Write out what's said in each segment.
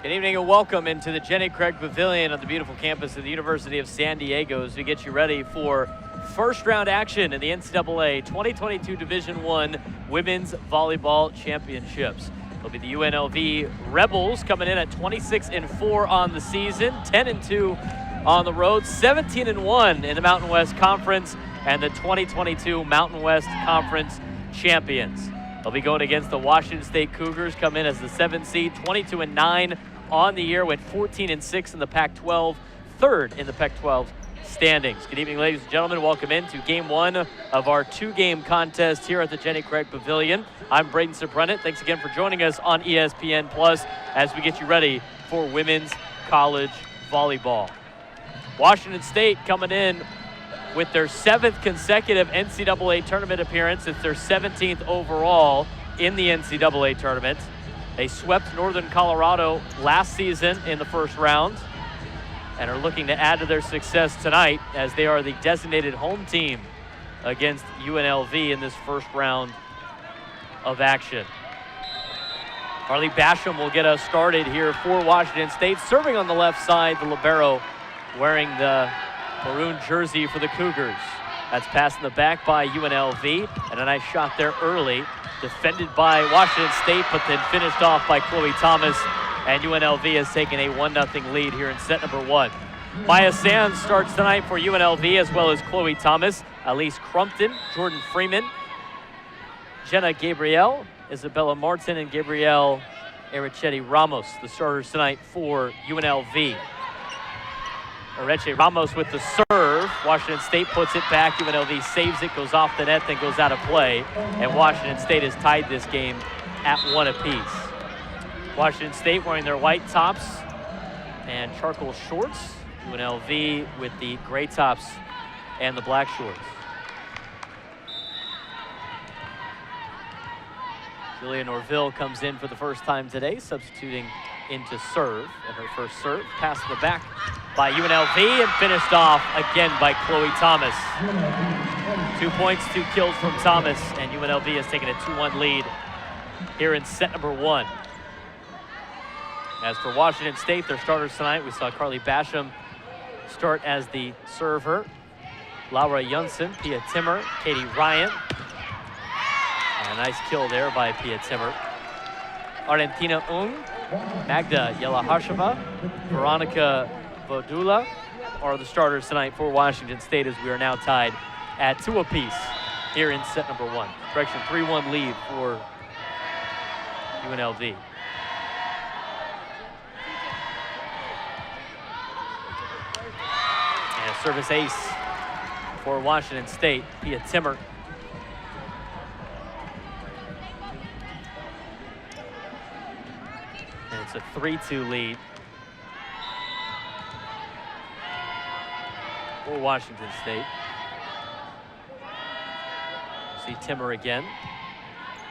Good evening and welcome into the Jenny Craig Pavilion on the beautiful campus of the University of San Diego as we get you ready for first round action in the NCAA 2022 Division I Women's Volleyball Championships. It'll be the UNLV Rebels coming in at 26-4 on the season, 10-2 on the road, 17-1 in the Mountain West Conference, and the 2022 Mountain West Conference champions. They'll be going against the Washington State Cougars, come in as the 7th seed, 22-9 on the year, went 14-6 in the Pac-12, third in the Pac-12 standings. Good evening, ladies and gentlemen. Welcome into game one of our two-game contest here at the Jenny Craig Pavilion. I'm Braden Sobrenit. Thanks again for joining us on ESPN Plus as we get you ready for women's college volleyball. Washington State coming in with their 7th consecutive NCAA tournament appearance. It's their 17th overall in the NCAA tournament. They swept Northern Colorado last season in the first round and are looking to add to their success tonight as they are the designated home team against UNLV in this first round of action. Carly Basham will get us started here for Washington State. Serving on the left side, the libero wearing the maroon jersey for the Cougars. That's passed in the back by UNLV, and a nice shot there early. Defended by Washington State, but then finished off by Chloe Thomas, and UNLV has taken a 1-0 lead here in set number one. Maya Sands starts tonight for UNLV, as well as Chloe Thomas, Elise Crumpton, Jordan Freeman, Jenna Gabriel, Isabella Martin, and Gabrielle Erichetti Ramos, the starters tonight for UNLV. Erichetti Ramos with the serve. Washington State puts it back. UNLV saves it, goes off the net, then goes out of play. And Washington State has tied this game at 1 apiece. Washington State wearing their white tops and charcoal shorts. UNLV with the gray tops and the black shorts. Julia Norville comes in for the first time today, substituting into serve. And her first serve, pass to the back by UNLV and finished off again by Chloe Thomas. 2 points, 2 kills from Thomas, and UNLV has taken a 2-1 lead here in set number one. As for Washington State, their starters tonight, we saw Carly Basham start as the server. Laura Junson, Pia Timmer, Katie Ryan. And a nice kill there by Pia Timmer. Argentina Ung, Magda Yelahasheva, Veronica Vodula are the starters tonight for Washington State as we are now tied at 2 apiece here in set number one. Correction, 3-1 lead for UNLV. And a service ace for Washington State, Pia Timmer. And it's a 3-2 lead for Washington State. See Timmer again.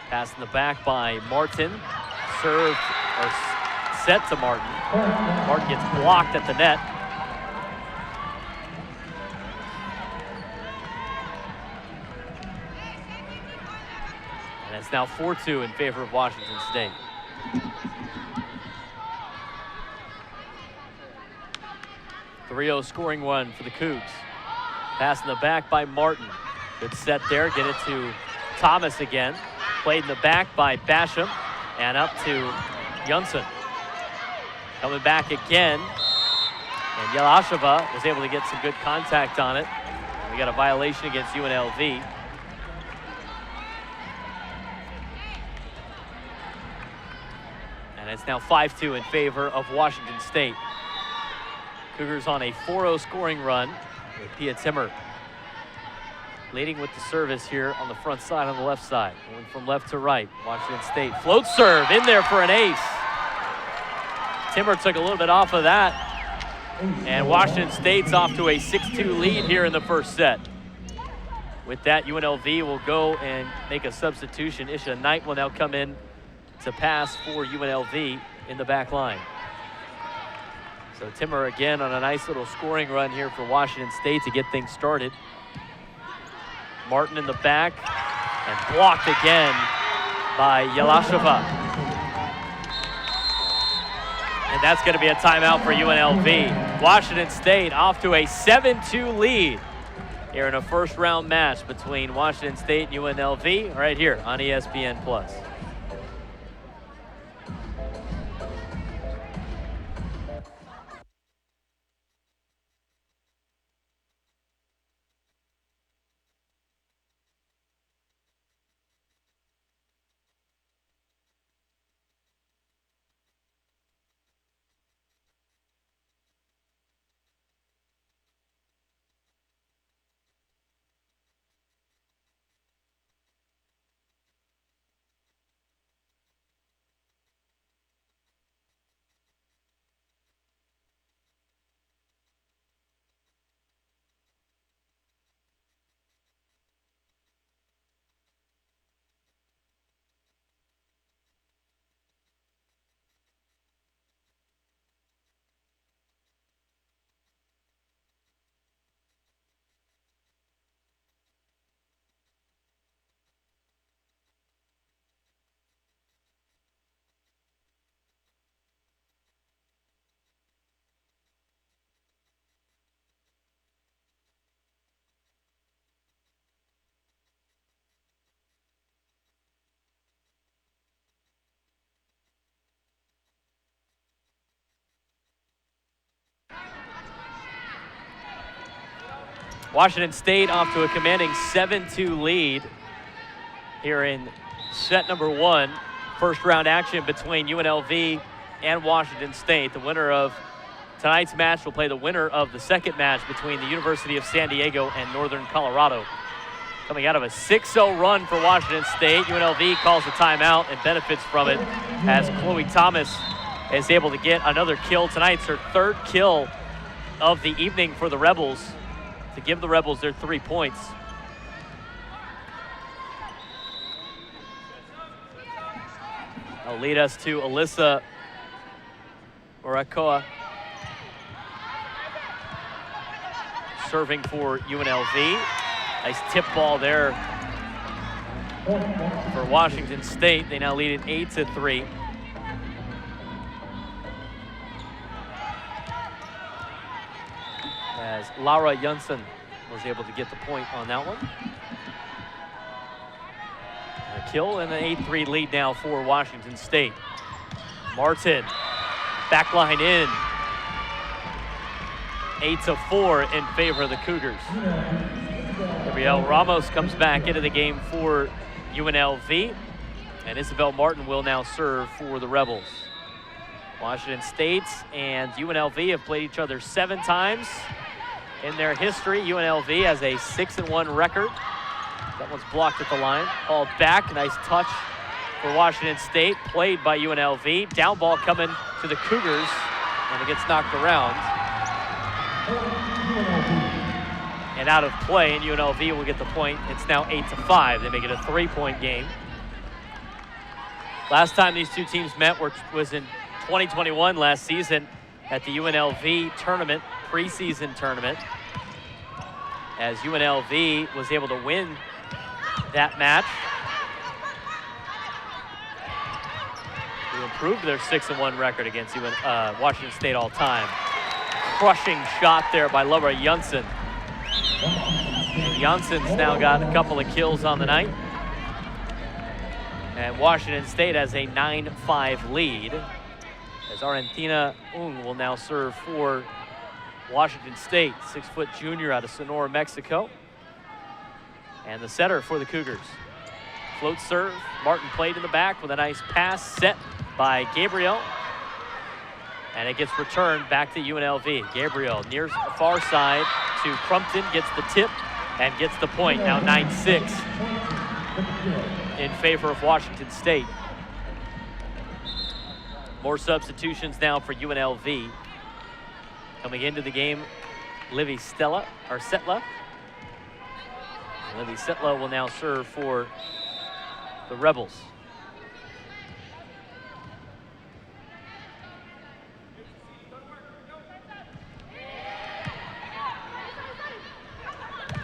Pass in the back by Martin. Served or set to Martin. Martin gets blocked at the net. And it's now 4-2 in favor of Washington State. Scoring one for the Cougs. Pass in the back by Martin. Good set there. Get it to Thomas again. Played in the back by Basham. And up to Junson. Coming back again. And Yelasheva was able to get some good contact on it. We got a violation against UNLV. And it's now 5-2 in favor of Washington State. Cougars on a 4-0 scoring run with Pia Timmer leading with the service here on the front side on the left side. Going from left to right. Washington State float serve in there for an ace. Timmer took a little bit off of that. And Washington State's off to a 6-2 lead here in the first set. With that, UNLV will go and make a substitution. Isha Knight will now come in to pass for UNLV in the back line. So Timmer again on a nice little scoring run here for Washington State to get things started. Martin in the back and blocked again by Yelasheva. And that's going to be a timeout for UNLV. Washington State off to a 7-2 lead here in a first-round match between Washington State and UNLV right here on ESPN+. Washington State off to a commanding 7-2 lead here in set number 1. First round action between UNLV and Washington State. The winner of tonight's match will play the winner of the second match between the University of San Diego and Northern Colorado. Coming out of a 6-0 run for Washington State, UNLV calls a timeout and benefits from it as Chloe Thomas is able to get another kill. Tonight's her third kill of the evening for the Rebels, to give the Rebels their 3 points. That'll lead us to Alyssa Urakoa serving for UNLV. Nice tip ball there for Washington State. They now lead it 8-3. As Laura Janssen was able to get the point on that one. A kill and an 8-3 lead now for Washington State. Martin, backline in. 8-4 in favor of the Cougars. Gabrielle Ramos comes back into the game for UNLV, and Isabel Martin will now serve for the Rebels. Washington State and UNLV have played each other 7 times in their history. UNLV has a 6-1 record. That one's blocked at the line. Ball back, nice touch for Washington State, played by UNLV. Down ball coming to the Cougars, and it gets knocked around and out of play, and UNLV will get the point. It's now 8-5. They make it a 3-point game. Last time these two teams met was in 2021, last season, at the UNLV tournament, preseason tournament, as UNLV was able to win that match. They improved their 6-1 record against Washington State all time. Crushing shot there by Laura Janssen. And Janssen's now got a couple of kills on the night. And Washington State has a 9-5 lead, as Argentina Ung will now serve for Washington State, 6-foot junior out of Sonora, Mexico. And the setter for the Cougars. Float serve, Martin played in the back with a nice pass set by Gabriel. And it gets returned back to UNLV. Gabriel near the far side to Crumpton, gets the tip and gets the point. Now 9-6 in favor of Washington State. More substitutions now for UNLV. Coming into the game, Livy Setla. Livy Setla will now serve for the Rebels.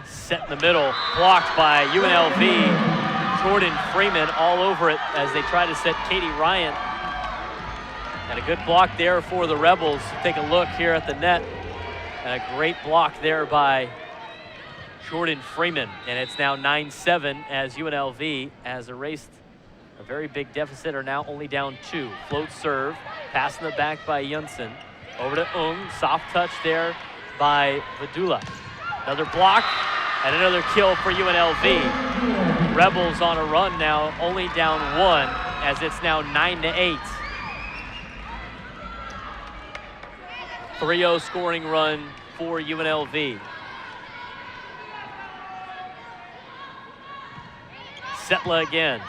Set in the middle, blocked by UNLV. Jordan Freeman all over it as they try to set Katie Ryan. And a good block there for the Rebels. Take a look here at the net. And a great block there by Jordan Freeman. And it's now 9-7 as UNLV has erased a very big deficit, are now only down 2. Float serve, pass in the back by Yunsen. Over to Ung, soft touch there by Vidula. Another block and another kill for UNLV. Rebels on a run now, only down 1 as it's now 9-8. 3-0 scoring run for UNLV. Setla again.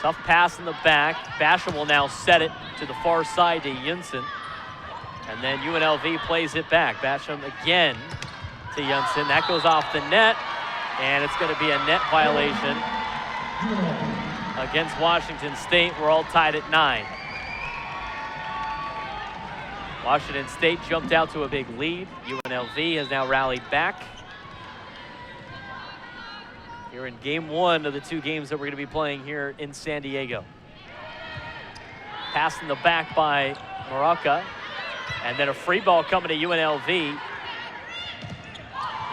Tough pass in the back. Basham will now set it to the far side to Yunsen. And then UNLV plays it back. Basham again to Yunsen. That goes off the net. And it's going to be a net violation against Washington State. We're all tied at 9. Washington State jumped out to a big lead. UNLV has now rallied back. Here in game 1 of the 2 games that we're going to be playing here in San Diego. Pass in the back by Maraca. And then a free ball coming to UNLV.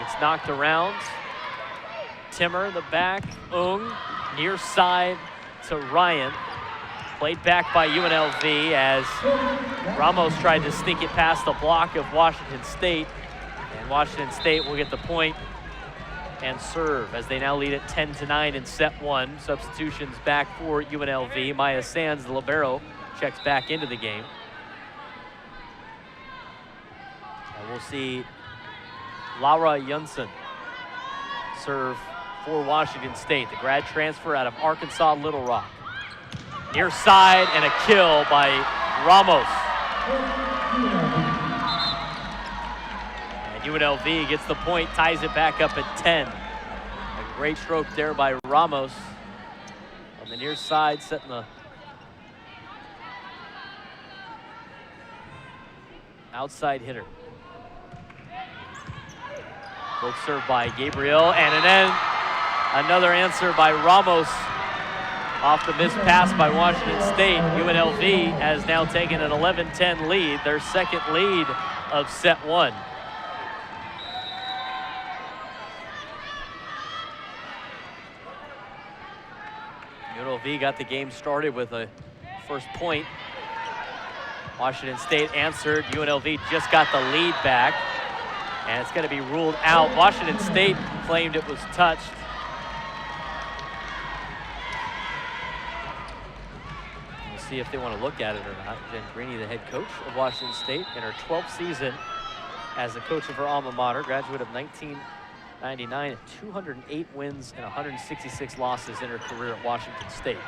It's knocked around. Timmer in the back. Ung near side to Ryan. Played back by UNLV as Ramos tried to sneak it past the block of Washington State. And Washington State will get the point and serve as they now lead at 10-9 in set 1. Substitutions back for UNLV. Maya Sands, the libero, checks back into the game. And we'll see Laura Yunsen serve for Washington State, the grad transfer out of Arkansas Little Rock. Near side and a kill by Ramos. And UNLV gets the point, ties it back up at 10. A great stroke there by Ramos on the near side, setting the outside hitter. Both served by Gabriel, and then another answer by Ramos off the missed pass by Washington State. UNLV has now taken an 11-10 lead, their second lead of set 1. UNLV got the game started with a first point. Washington State answered. UNLV just got the lead back, and it's going to be ruled out. Washington State claimed it was touched. We'll see if they want to look at it or not. Jen Greeny, the head coach of Washington State, in her 12th season as the coach of her alma mater, graduate of 1999, 208 wins and 166 losses in her career at Washington State.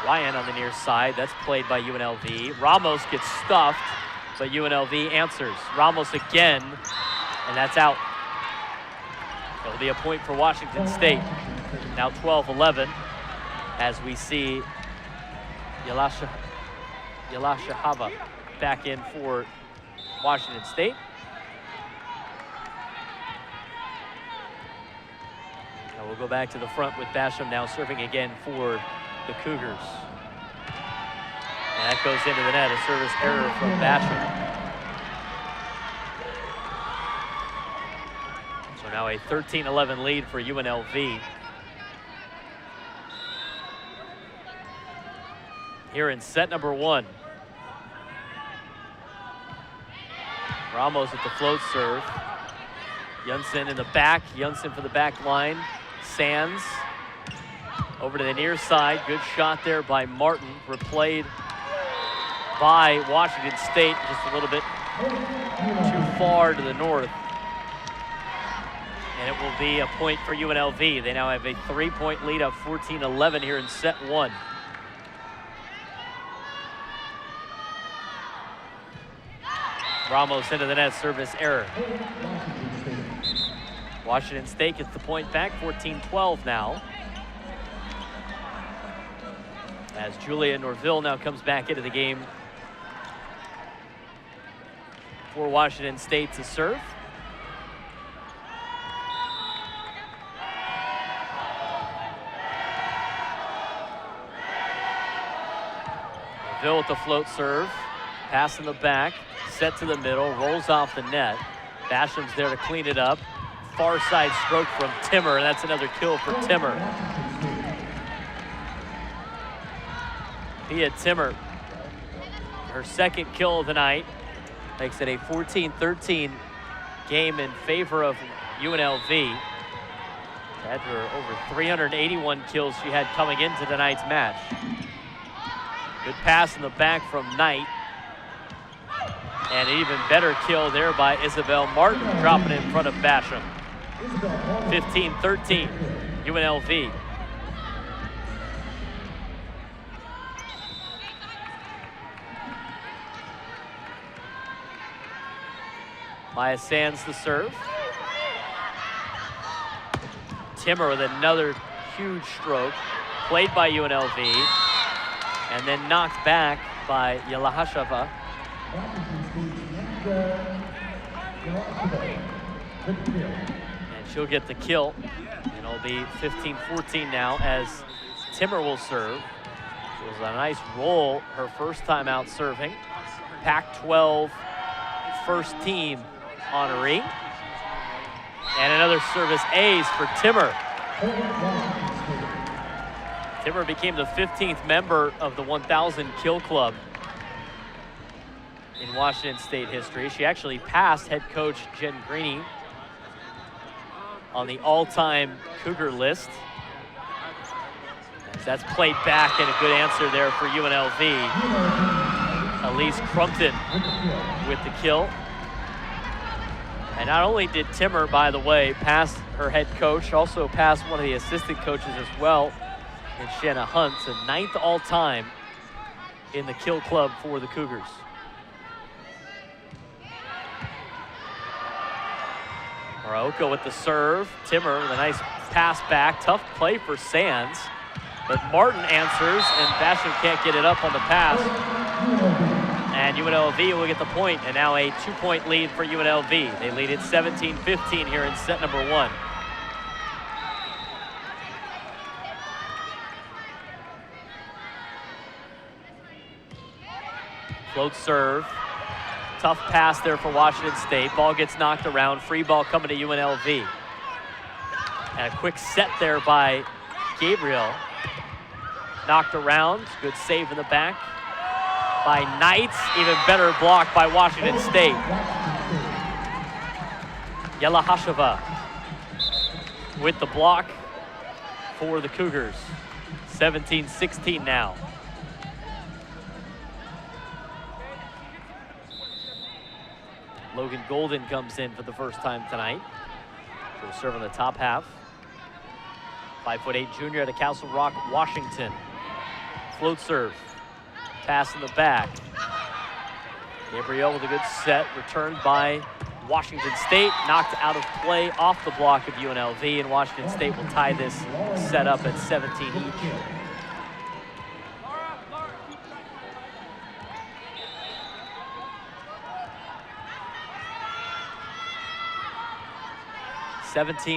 Ryan on the near side, that's played by UNLV. Ramos gets stuffed, but UNLV answers. Ramos again, and that's out. It'll be a point for Washington State. Now 12-11 as we see Yalasha Hava back in for Washington State. Now we'll go back to the front with Basham now serving again for the Cougars. And that goes into the net, a service error from Basham. So now a 13-11 lead for UNLV. Here in set number 1. Ramos at the float serve. Yunsen in the back, Yunsen for the back line. Sands over to the near side. Good shot there by Martin. Replayed by Washington State, just a little bit too far to the north. And it will be a point for UNLV. They now have a 3-point lead of 14-11 here in set 1. Ramos into the net, service error. Washington State gets the point back, 14-12 now. As Julia Norville now comes back into the game for Washington State to serve. Deville with the float serve. Pass in the back, set to the middle, rolls off the net. Basham's there to clean it up. Far side stroke from Timmer, and that's another kill for Timmer. Pia Timmer, her second kill of the night, makes it a 14-13 game in favor of UNLV. Had her over 381 kills she had coming into tonight's match. Good pass in the back from Knight. And an even better kill there by Isabel Martin, dropping it in front of Basham. 15-13, UNLV. Maya Sands the serve. Timmer with another huge stroke, played by UNLV, and then knocked back by Yelahashava. And she'll get the kill, and it'll be 15-14 now as Timmer will serve. It was a nice roll her first time out serving. Pac-12 first team honoree. And another service ace for Timmer. Timmer became the 15th member of the 1,000 kill club in Washington State history. She actually passed head coach Jen Greeny on the all-time Cougar list. As that's played back, and a good answer there for UNLV. Elise Crumpton with the kill. And not only did Timmer, by the way, pass her head coach, also passed one of the assistant coaches as well, in Shanna Hunt, so 9th all-time in the kill club for the Cougars. Muraoka with the serve. Timmer with a nice pass back. Tough play for Sands, but Martin answers, and Basham can't get it up on the pass. And UNLV will get the point, and now a 2-point lead for UNLV. They lead it 17-15 here in set number 1. Float serve. Tough pass there for Washington State. Ball gets knocked around. Free ball coming to UNLV. And a quick set there by Gabriel. Knocked around. Good save in the back by Knight. Even better block by Washington State. Yelahashava with the block for the Cougars. 17-16 now. Logan Golden comes in for the first time tonight. He'll serve on the top half. 5'8" junior out of Castle Rock, Washington. Float serve. Pass in the back. Gabriel with a good set, returned by Washington State. Knocked out of play off the block of UNLV, and Washington State will tie this set up at 17 each.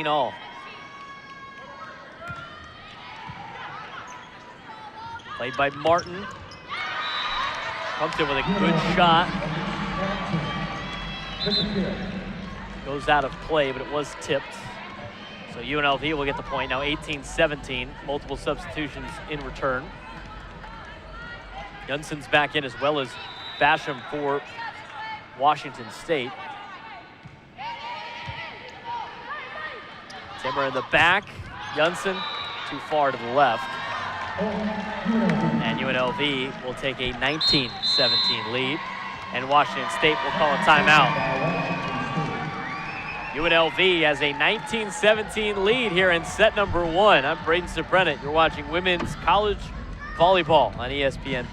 all. Played by Martin. Crumpton with a good shot. Goes out of play, but it was tipped. So UNLV will get the point. Now 18-17. Multiple substitutions in return. Junson's back in as well as Basham for Washington State. Timmer in the back. Junson too far to the left. And UNLV will take a 19-17 lead. And Washington State will call a timeout. UNLV has a 19-17 lead here in set number 1. I'm Braden Sobrenet. You're watching women's college volleyball on ESPN+.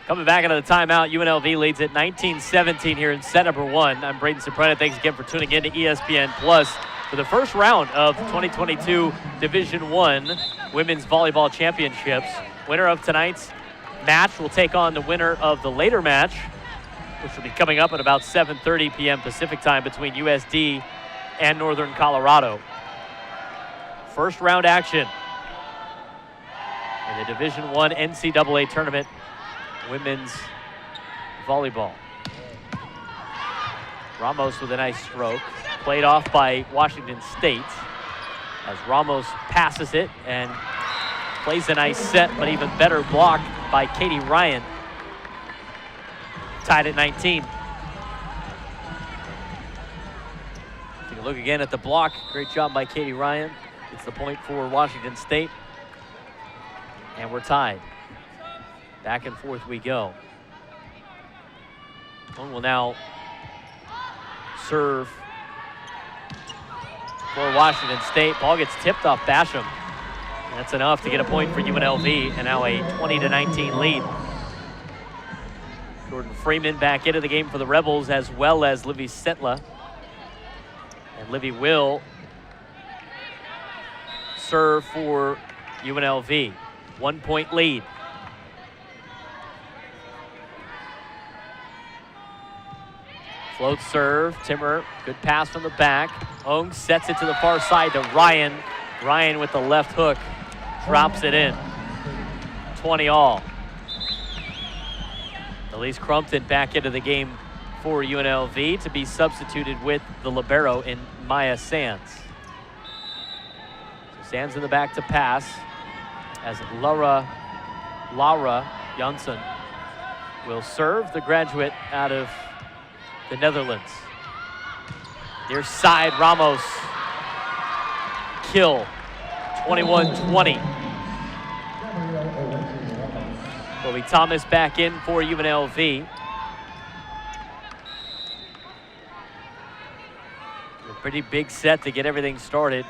Coming back into the timeout, UNLV leads at 19-17 here in set number 1. I'm Braden Soprano. Thanks again for tuning in to ESPN Plus for the first round of 2022 Division I Women's Volleyball Championships. Winner of tonight's match will take on the winner of the later match, which will be coming up at about 7:30 p.m. Pacific time between USD and Northern Colorado. First round action in the Division I NCAA tournament. Women's volleyball. Ramos with a nice stroke. Played off by Washington State as Ramos passes it and plays a nice set, but even better block by Katie Ryan. Tied at 19. Take a look again at the block. Great job by Katie Ryan. It's the point for Washington State. And we're tied. Back and forth we go. One will now serve for Washington State. Ball gets tipped off Basham. And that's enough to get a point for UNLV, and now a 20-19 lead. Jordan Freeman back into the game for the Rebels, as well as Livy Setla. And Livy will serve for UNLV. 1 point lead. Float serve, Timmer, good pass from the back. Ong sets it to the far side to Ryan. Ryan with the left hook, drops it in. 20 all. Elise Crumpton back into the game for UNLV to be substituted with the libero in Maya Sands. So Sands in the back to pass as Laura Janssen will serve, the graduate out of the Netherlands. Near side, Ramos. Kill. 21-20. Kobe Thomas back in for UNLV. A pretty big set to get everything started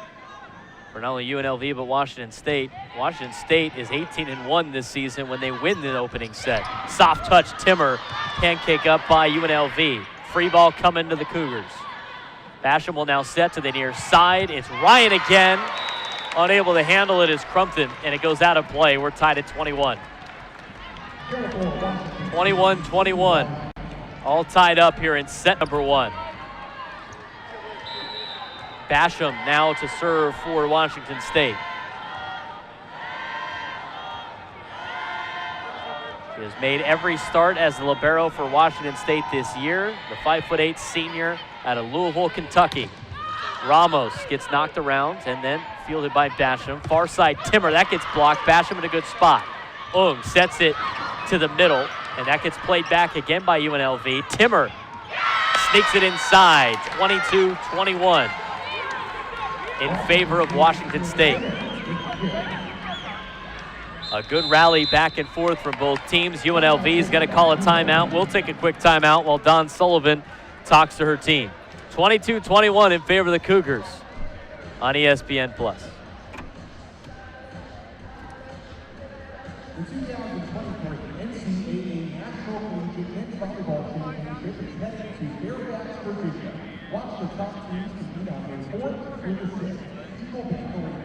for not only UNLV but Washington State. Washington State is 18-1 this season when they win the opening set. Soft touch, Timmer. Pancake up by UNLV. Free ball coming to the Cougars. Basham will now set to the near side. It's Ryan again. Unable to handle it is Crumpton, and it goes out of play. We're tied at 21. 21-21. All tied up here in set number 1. Basham now to serve for Washington State. She has made every start as the libero for Washington State this year. The 5'8" senior out of Louisville, Kentucky. Ramos gets knocked around and then fielded by Basham. Far side, Timmer, that gets blocked. Basham in a good spot. Ung sets it to the middle, and that gets played back again by UNLV. Timmer sneaks it inside, 22-21 in favor of Washington State. A good rally back and forth from both teams. UNLV is going to call a timeout. We'll take a quick timeout while Dawn Sullivan talks to her team. 22-21 in favor of the Cougars on ESPN+. The 2023 NCAA National Collegiate Men's Volleyball Championship is headed to Fairfax, Virginia. Watch the top teams compete on May 4th through the 6th. Eagle Bank Arena.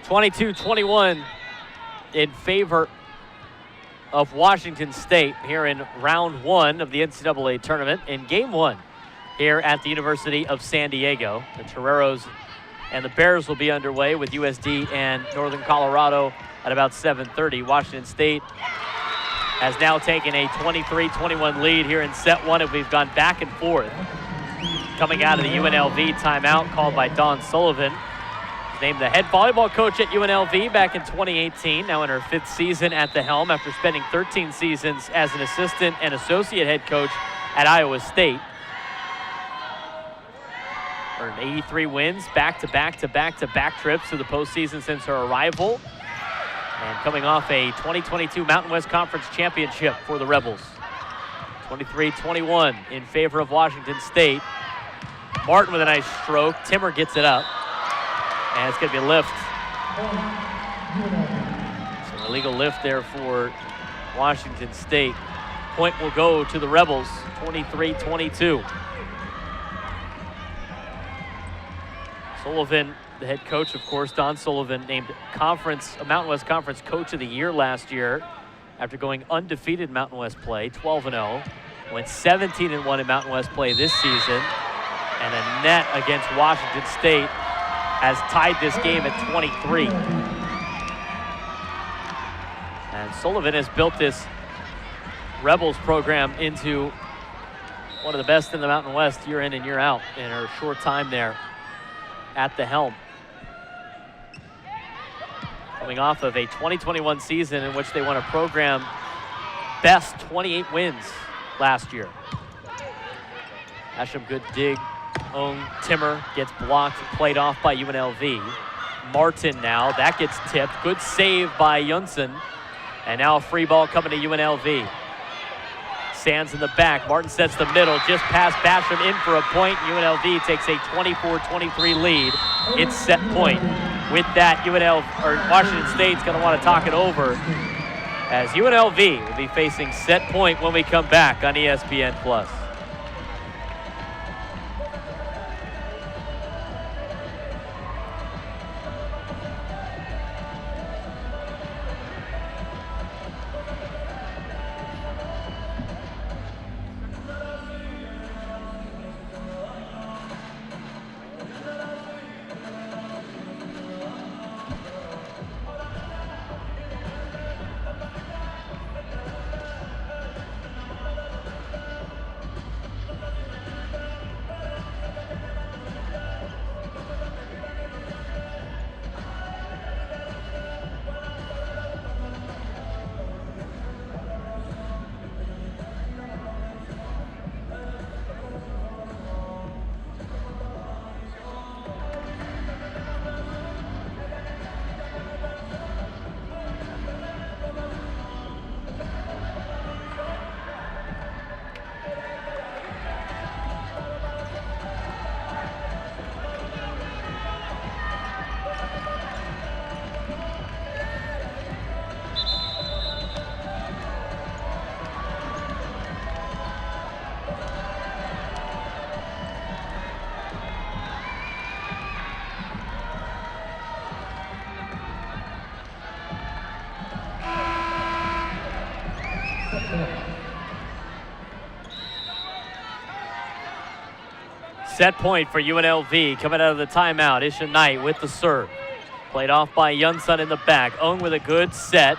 22-21 in favor of Washington State here in round one of the NCAA tournament in game one here at the University of San Diego. The Toreros and the Bears will be underway with USD and Northern Colorado at about 7:30. Washington State has now taken a 23-21 lead here in set one, and we've gone back and forth. Coming out of the UNLV timeout called by Dawn Sullivan. She's named the head volleyball coach at UNLV back in 2018, now in her 5th season at the helm after spending 13 seasons as an assistant and associate head coach at Iowa State. Earned 83 wins, back-to-back trips to the postseason since her arrival. And coming off a 2022 Mountain West Conference championship for the Rebels. 23-21 in favor of Washington State. Martin with a nice stroke. Timmer gets it up. And it's going to be a lift. So an illegal lift there for Washington State. Point will go to the Rebels, 23-22. Sullivan, the head coach, of course, Dawn Sullivan, named Mountain West Conference Coach of the Year last year after going undefeated in Mountain West play, 12-0. Went 17-1 in Mountain West play this season. And a net against Washington State has tied this game at 23. And Sullivan has built this Rebels program into one of the best in the Mountain West year in and year out in her short time there at the helm. Coming off of a 2021 season in which they won a program best 28 wins last year. Asham, good dig. Timmer gets blocked, played off by UNLV. Martin now, that gets tipped. Good save by Junssen. And now a free ball coming to UNLV. Sands in the back. Martin sets the middle, just past Basham in for a point. UNLV takes a 24-23 lead. It's set point. With that, Washington State's going to want to talk it over, as UNLV will be facing set point when we come back on ESPN+. Set point for UNLV coming out of the timeout. Isha Knight with the serve. Played off by Junssen in the back. Ung with a good set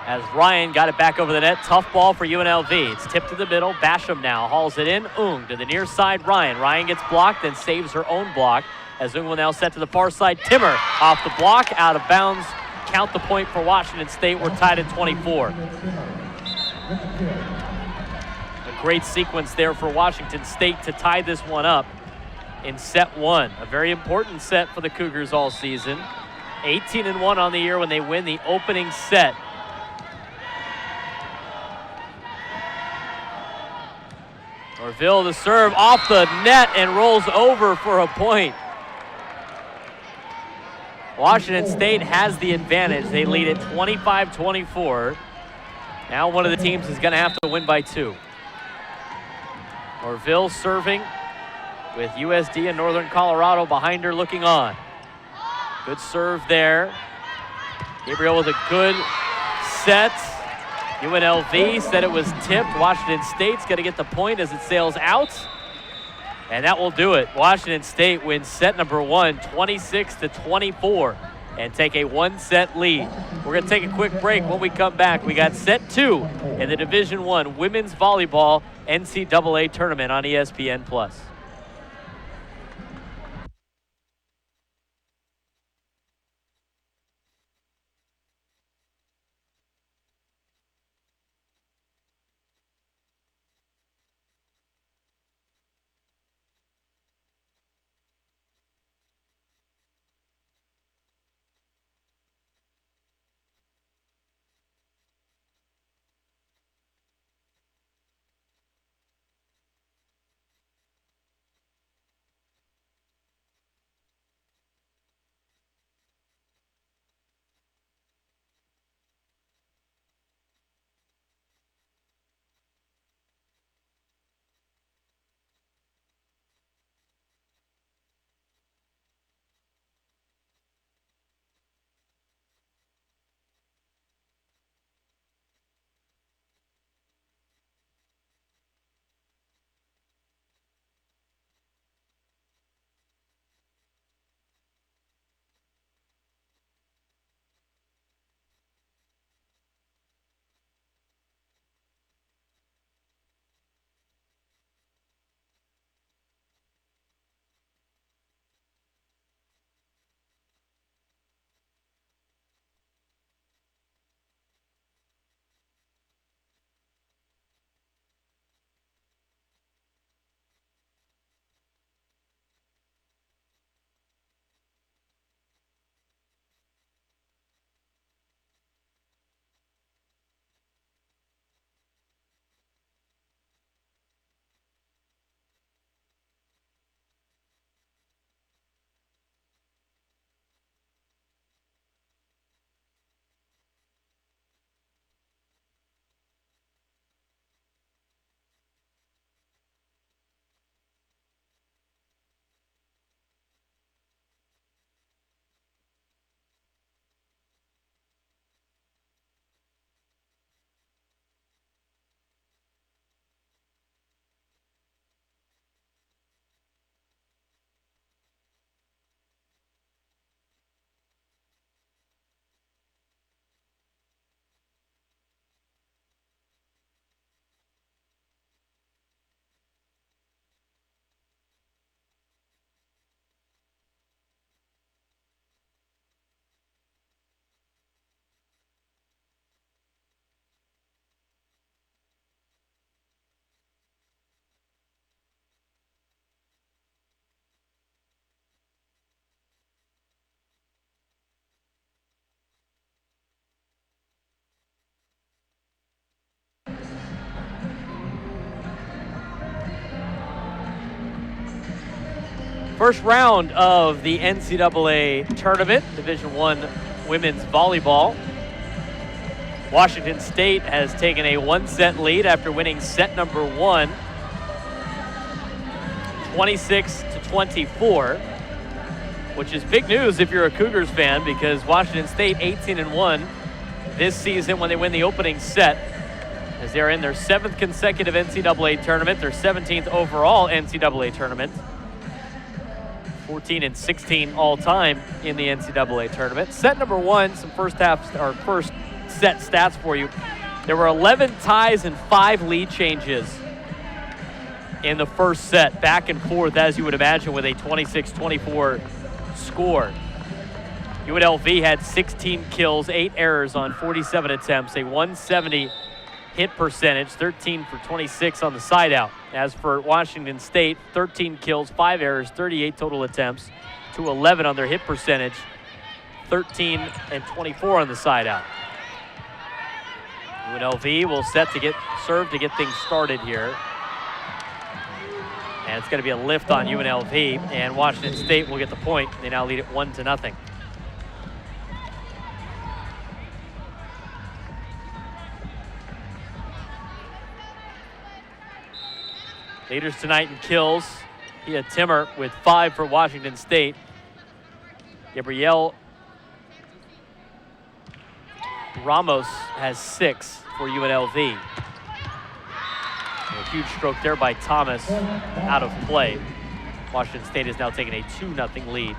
as Ryan got it back over the net. Tough ball for UNLV. It's tipped to the middle. Basham now hauls it in. Ung to the near side. Ryan gets blocked and saves her own block as Ung will now set to the far side. Timmer off the block, out of bounds. Count the point for Washington State. We're tied at 24. A great sequence there for Washington State to tie this one up in set one. A very important set for the Cougars all season. 18-1 on the year when they win the opening set. Orville the serve off the net and rolls over for a point. Washington State has the advantage. They lead at 25-24. Now one of the teams is going to have to win by 2. Orville serving with USD and Northern Colorado behind her looking on. Good serve there. Gabriel with a good set. UNLV said it was tipped. Washington State's going to get the point as it sails out. And that will do it. Washington State wins set number 1, 26-24, and take a 1-set lead. We're going to take a quick break. When we come back, we got set 2 in the Division I Women's Volleyball NCAA Tournament on ESPN+. First round of the NCAA tournament, Division I women's volleyball. Washington State has taken a 1-set lead after winning set number 1, 26-24, which is big news if you're a Cougars fan, because Washington State 18-1 this season when they win the opening set, as they're in their 7th consecutive NCAA tournament, their 17th overall NCAA tournament. 14-16 all-time in the NCAA tournament. Set number 1, some first set stats for you. There were 11 ties and 5 lead changes in the first set, back and forth, as you would imagine, with a 26-24 score. UNLV had 16 kills, 8 errors on 47 attempts, a 170 hit percentage, 13 for 26 on the side out. As for Washington State, 13 kills, 5 errors, 38 total attempts, 211 on their hit percentage, 13 and 24 on the side out. UNLV will set to get served to get things started here. And it's going to be a lift on UNLV, and Washington State will get the point. They now lead it 1-0. Leaders tonight in kills. Pia Timmer with 5 for Washington State. Gabriel Ramos has 6 for UNLV. A huge stroke there by Thomas, out of play. Washington State has now taken a 2-0 lead.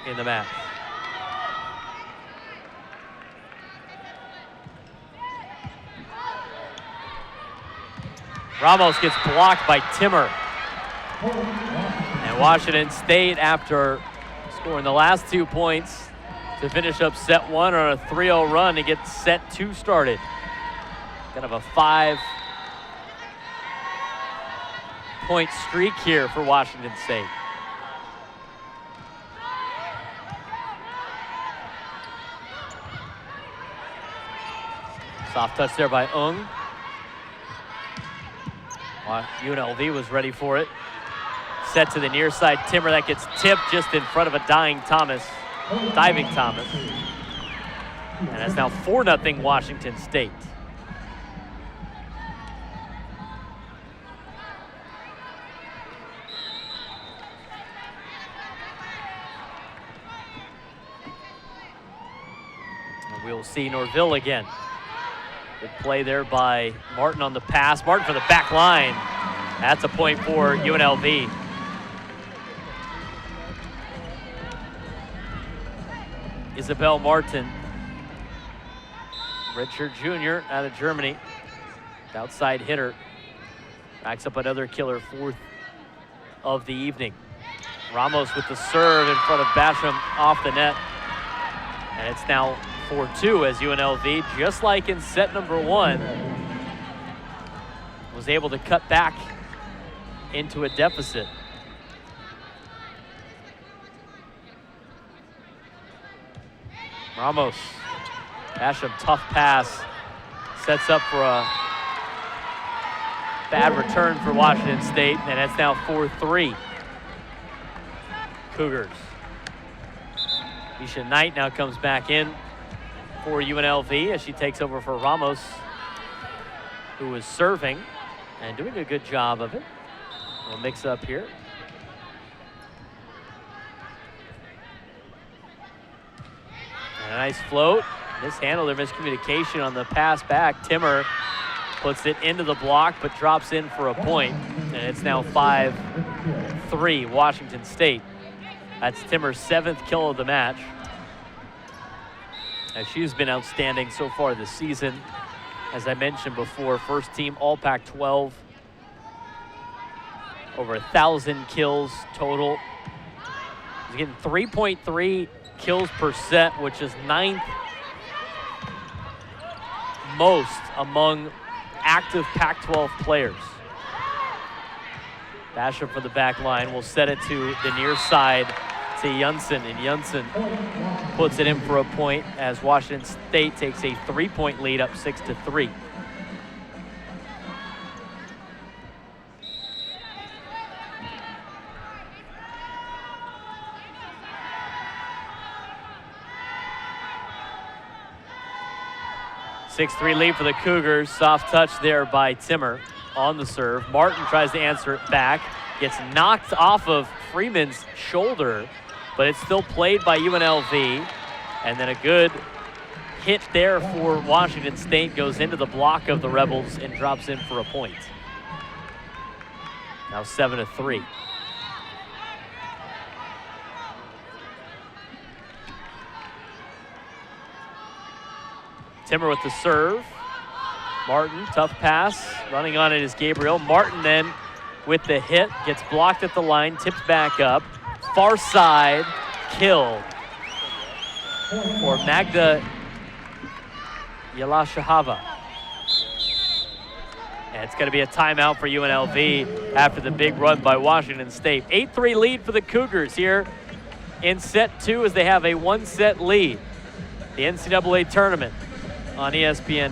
In the match. Ramos gets blocked by Timmer. And Washington State, after scoring the last 2 points to finish up set 1 on a 3-0 run to get set 2 started. Kind of a 5-point streak here for Washington State. Soft touch there by Ung. UNLV was ready for it. Set to the near side. Timmer, that gets tipped just in front of a diving Thomas. And it's now 4-0 Washington State. And we'll see Norville again. Good play there by Martin on the pass. Martin for the back line. That's a point for UNLV. Isabel Martin, redshirt junior out of Germany. Outside hitter. Backs up another killer, 4th of the evening. Ramos with the serve in front of Basham off the net. And it's now 4-2 as UNLV, just like in set number 1, was able to cut back into a deficit. Ramos, Basham, tough pass, sets up for a bad return for Washington State, and it's now 4-3 Cougars. Isha Knight now comes back in for UNLV as she takes over for Ramos, who is serving and doing a good job of it. We'll mix up here. And a nice float. Mishandled their miscommunication on the pass back. Timmer puts it into the block but drops in for a point. And it's now 5-3 Washington State. That's Timmer's 7th kill of the match. And she's been outstanding so far this season. As I mentioned before, first team All Pac-12. Over 1,000 kills total. She's getting 3.3 kills per set, which is 9th most among active Pac-12 players. Basham for the back line will set it to the near side to Yunson, and Yunson puts it in for a point as Washington State takes a 3-point lead up 6-3. Six-3 lead for the Cougars. Soft touch there by Timmer on the serve. Martin tries to answer it back. Gets knocked off of Freeman's shoulder, but it's still played by UNLV. And then a good hit there for Washington State. Goes into the block of the Rebels and drops in for a point. Now 7-3. Timmer with the serve. Martin, tough pass. Running on it is Gabriel. Martin then with the hit, gets blocked at the line, tips back up. Far side, kill for Magda Yelashahava. And it's going to be a timeout for UNLV after the big run by Washington State. 8-3 lead for the Cougars here in set 2 as they have a 1-set lead. The NCAA tournament on ESPN+.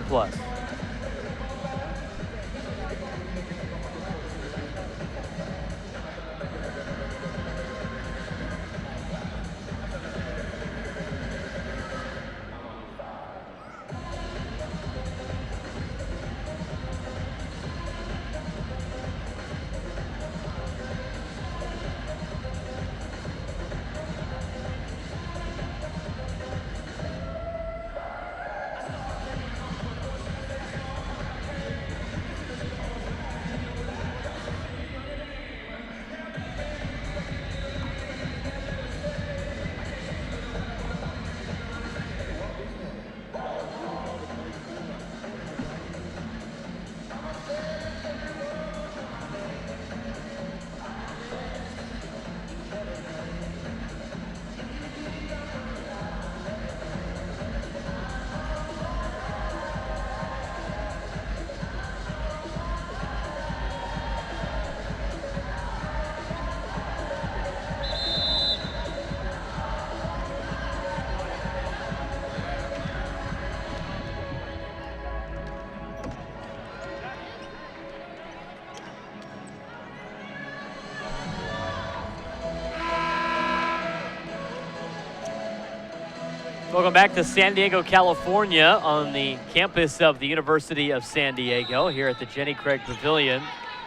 Welcome back to San Diego, California on the campus of the University of San Diego here at the Jenny Craig Pavilion.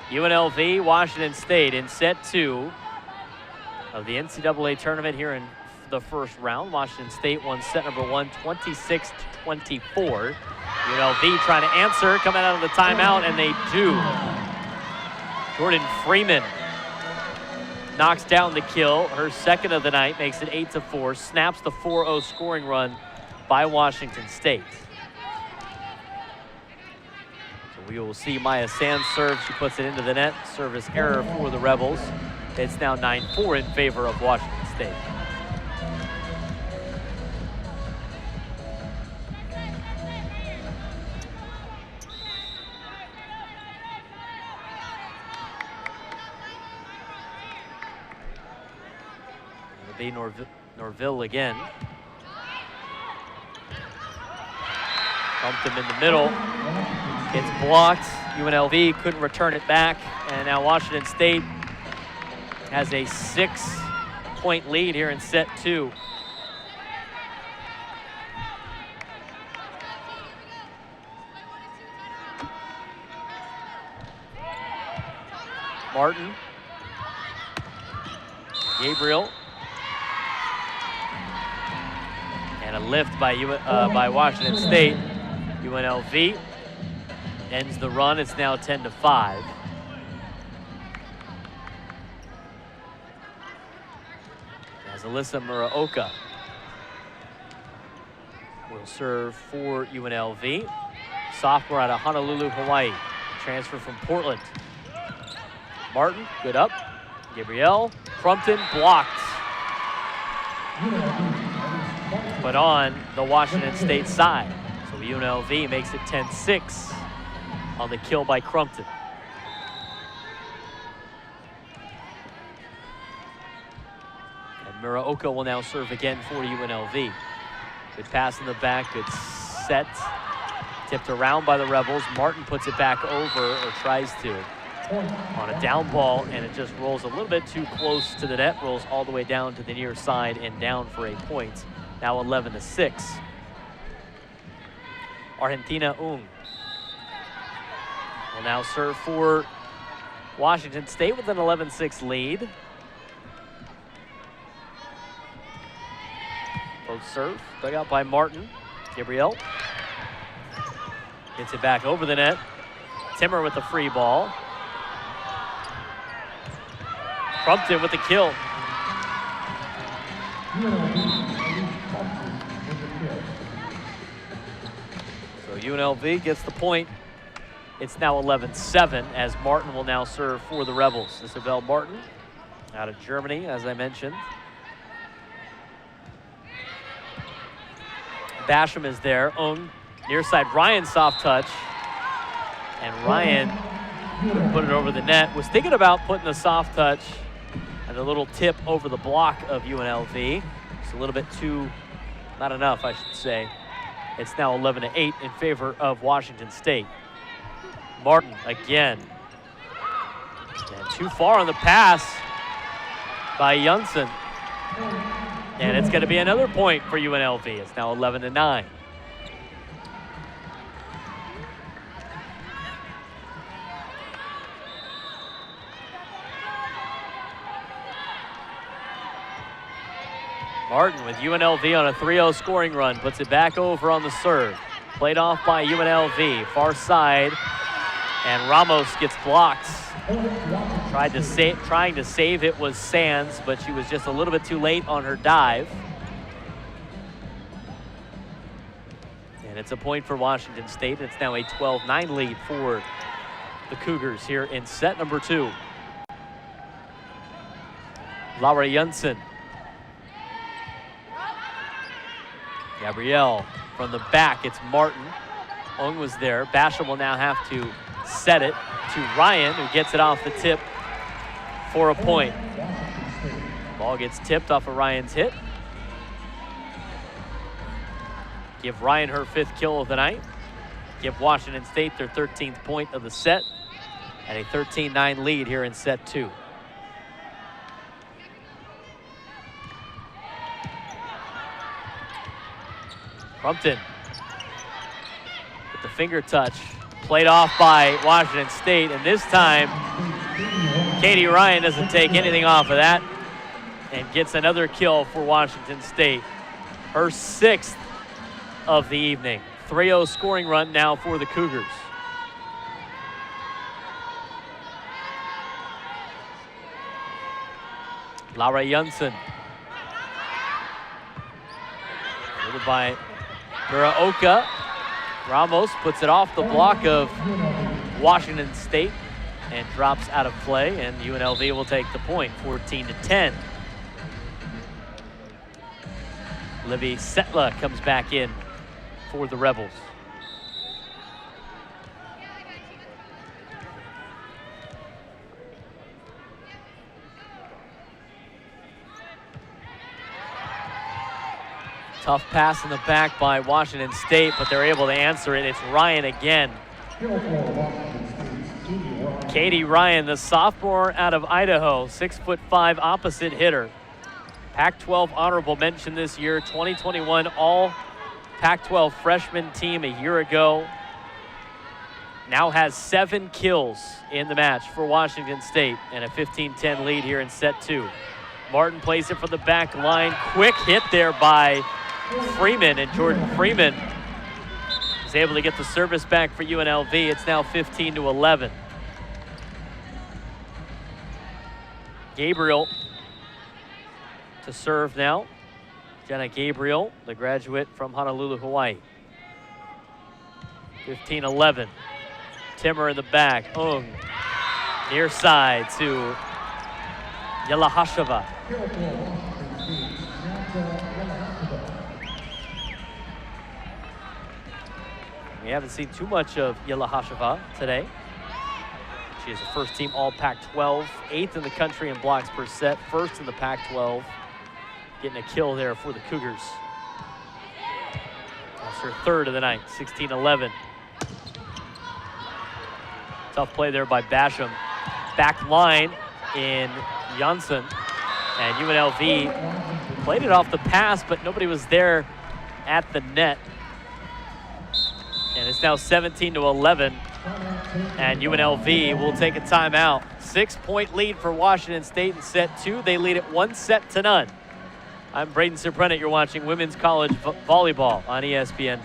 UNLV, Washington State in set 2 of the NCAA tournament here in the first round. Washington State won set number 1, 26-24. UNLV trying to answer, coming out of the timeout, and they do. Jordan Freeman knocks down the kill, her second of the night, makes it 8-4, snaps the 4-0 scoring run by Washington State. So we will see Maya Sands serve. She puts it into the net. Service error for the Rebels. It's now 9-4 in favor of Washington State. Norville again. Bumped him in the middle. It's blocked. UNLV couldn't return it back. And now Washington State has a 6-point lead here in set 2. Martin. Gabriel. And a lift by Washington State. UNLV ends the run. It's now 10-5. As Alyssa Muraoka will serve for UNLV. Sophomore out of Honolulu, Hawaii. Transfer from Portland. Martin, good up. Gabrielle, Crumpton blocked. But on the Washington State side. So UNLV makes it 10-6 on the kill by Crumpton. And Muraoka will now serve again for UNLV. Good pass in the back, good set. Tipped around by the Rebels. Martin puts it back over, or tries to, on a down ball, and it just rolls a little bit too close to the net, rolls all the way down to the near side and down for a point. Now 11-6. Argentina Ung will now serve for Washington State with an 11-6 lead. Both serve, dug out by Martin. Gabrielle gets it back over the net. Timmer with the free ball. Crumpton with the kill. So UNLV gets the point. It's now 11-7 as Martin will now serve for the Rebels. Isabel Martin out of Germany, as I mentioned. Basham is there. Ung near side. Ryan soft touch. And Ryan put it over the net. Was thinking about putting the soft touch and a little tip over the block of UNLV. It's a little bit too, not enough, I should say. It's now 11-8 in favor of Washington State. Martin again. And too far on the pass by Janssen. And it's going to be another point for UNLV. It's now 11-9. Martin with UNLV on a 3-0 scoring run, puts it back over on the serve. Played off by UNLV, far side, and Ramos gets blocked. Trying to save it was Sands, but she was just a little bit too late on her dive. And it's a point for Washington State. It's now a 12-9 lead for the Cougars here in set number 2. Laura Janssen. Gabrielle from the back, it's Martin. Ung was there. Basham will now have to set it to Ryan, who gets it off the tip for a point. Ball gets tipped off of Ryan's hit. Give Ryan her 5th kill of the night. Give Washington State their 13th point of the set. And a 13-9 lead here in set 2. Crumpton with the finger touch. Played off by Washington State, and this time Katie Ryan doesn't take anything off of that and gets another kill for Washington State. Her 6th of the evening. 3-0 scoring run now for the Cougars. Lara Janssen. Fielded by Muraoka. Ramos puts it off the block of Washington State and drops out of play, and UNLV will take the point, 14-10. Livy Setla comes back in for the Rebels. Tough pass in the back by Washington State, but they're able to answer it. It's Ryan again. Katie Ryan, the sophomore out of Idaho, 6'5" opposite hitter. Pac-12 honorable mention this year, 2021 all Pac-12 freshman team a year ago. Now has 7 kills in the match for Washington State and a 15-10 lead here in set 2. Martin plays it from the back line. Quick hit there by Freeman, and Jordan Freeman is able to get the service back for UNLV. It's now 15-11. Gabriel to serve now. Jenna Gabriel, the graduate from Honolulu, Hawaii. 15-11. Timmer in the back. Ung near side to Yelahasheva. We haven't seen too much of Yelahasheva today. She is a first-team All-Pac-12, 8th in the country in blocks per set, 1st in the Pac-12. Getting a kill there for the Cougars. That's her 3rd of the night, 16-11. Tough play there by Basham. Back line in Janssen. And UNLV played it off the pass, but nobody was there at the net. And it's now 17-11. And UNLV will take a timeout. 6-point lead for Washington State in set 2. They lead it 1-0. I'm Braden Surprenant. You're watching Women's College Volleyball on ESPN+.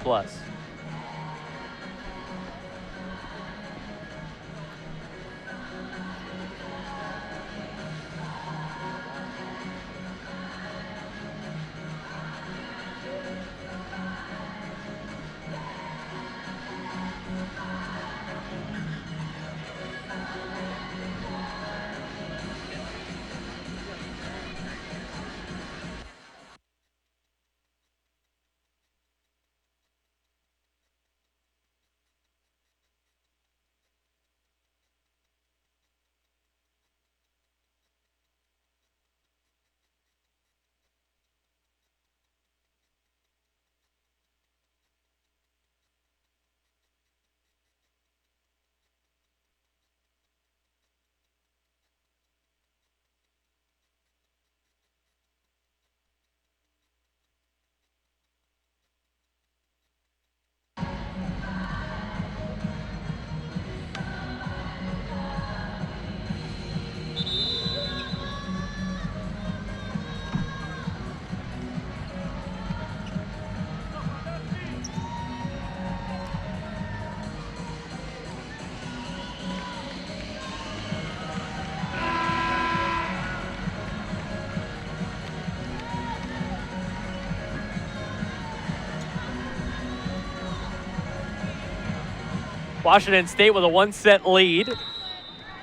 Washington State with a 1-set lead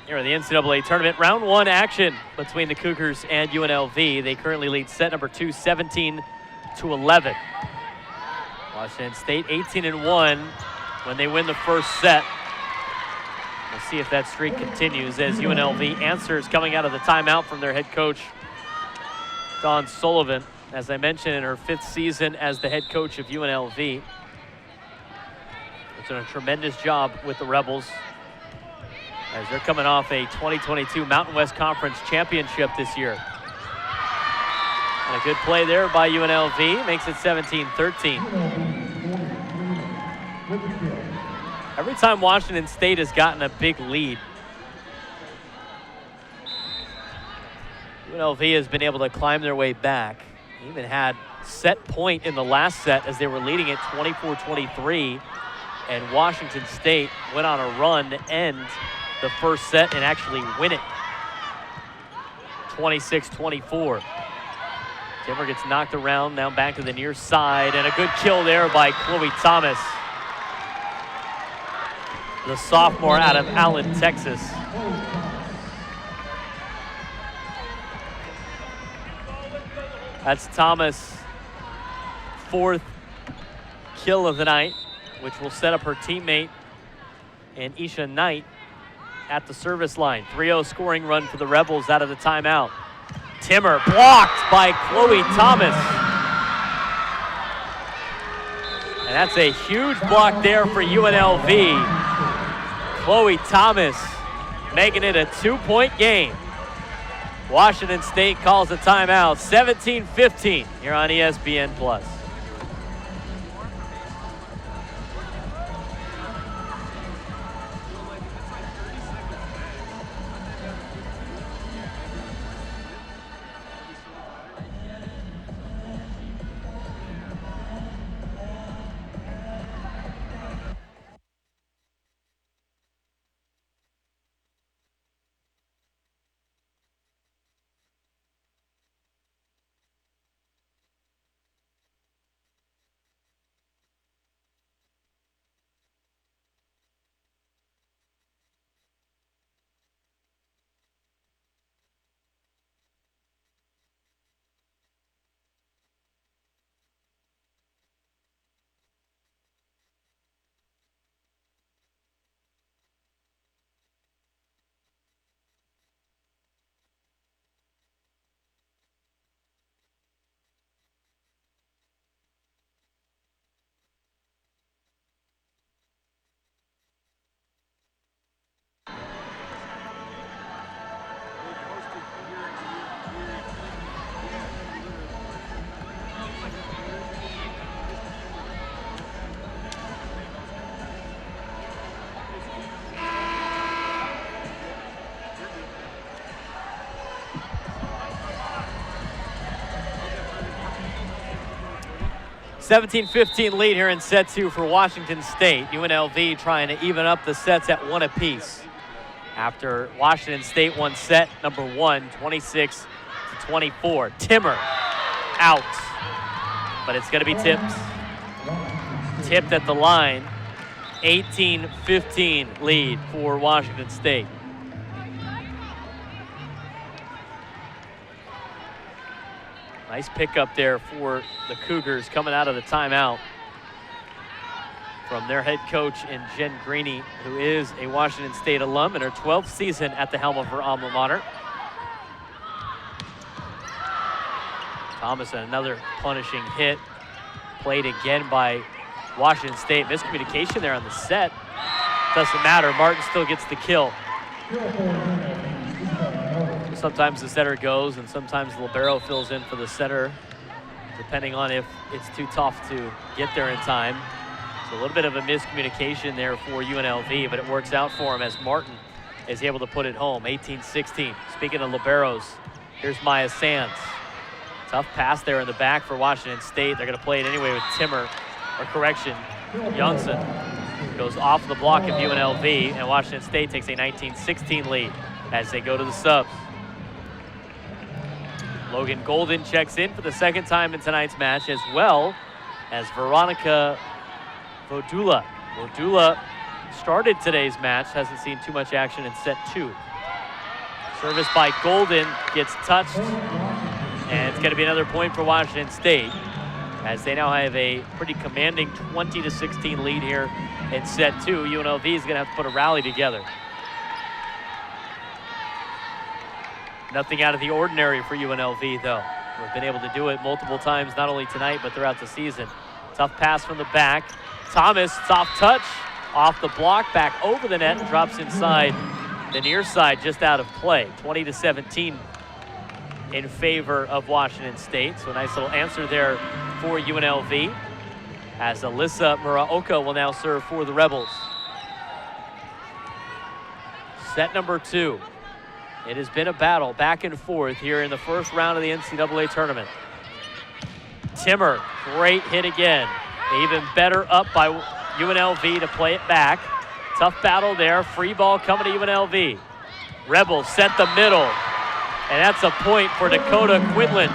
here in the NCAA tournament. Round 1 action between the Cougars and UNLV. They currently lead set number 2, 17-11. Washington State 18-1 when they win the first set. We'll see if that streak continues as UNLV answers coming out of the timeout from their head coach, Dawn Sullivan. As I mentioned, in her 5th season as the head coach of UNLV. Done a tremendous job with the Rebels as they're coming off a 2022 Mountain West Conference championship this year. And a good play there by UNLV makes it 17-13. with the kill. Every time Washington State has gotten a big lead, UNLV has been able to climb their way back. They even had set point in the last set as they were leading it 24-23, and Washington State went on a run to end the first set and actually win it 26-24. Timmer gets knocked around, now back to the near side, and a good kill there by Chloe Thomas, the sophomore out of Allen, Texas. That's Thomas' fourth kill of the night, which will set up her teammate and Isha Knight at the service line. 3-0 scoring run for the Rebels out of the timeout. Timmer blocked by Chloe Thomas. And that's a huge block there for UNLV. Chloe Thomas making it a 2-point game. Washington State calls a timeout, 17-15 here on ESPN+. (17-15) lead here in set two for Washington State. UNLV trying to even up the sets at one apiece. After Washington State won set number one, 26-24. Timmer out, but it's gonna be tipped. Tipped at the line. 18-15 lead for Washington State. Nice pickup there for the Cougars coming out of the timeout from their head coach in Jen Greeny, who is a Washington State alum in her 12th season at the helm of her alma mater. Thomas, another punishing hit, played again by Washington State. Miscommunication there on the set. Doesn't matter, Martin still gets the kill. Sometimes the setter goes and sometimes the libero fills in for the setter, depending on if it's too tough to get there in time. So a little bit of a miscommunication there for UNLV, but it works out for him as Martin is able to put it home, 18-16. Speaking of liberos, here's Maya Sands. Tough pass there in the back for Washington State. They're gonna play it anyway with Timmer, or correction, Johnson goes off the block of UNLV, and Washington State takes a 19-16 lead as they go to the subs. Logan Golden checks in for the second time in tonight's match, as well as Veronica Vodula. Vodula started today's match, hasn't seen too much action in set two. Service by Golden gets touched, and it's gonna be another point for Washington State, as they now have a pretty commanding 20-16 lead here in set two. UNLV is gonna have to put a rally together. Nothing out of the ordinary for UNLV, though. We've been able to do it multiple times, not only tonight, but throughout the season. Tough pass from the back. Thomas, soft touch, off the block, back over the net, and drops inside the near side, just out of play. 20-17 in favor of Washington State. So a nice little answer there for UNLV. as Alyssa Muraoka will now serve for the Rebels. Set number 2. It has been a battle back and forth here in the first round of the NCAA tournament. Timmer, great hit again. Even better up by UNLV to play it back. Tough battle there. Free ball coming to UNLV. Rebels set the middle. And that's a point for Dakota Quinlan.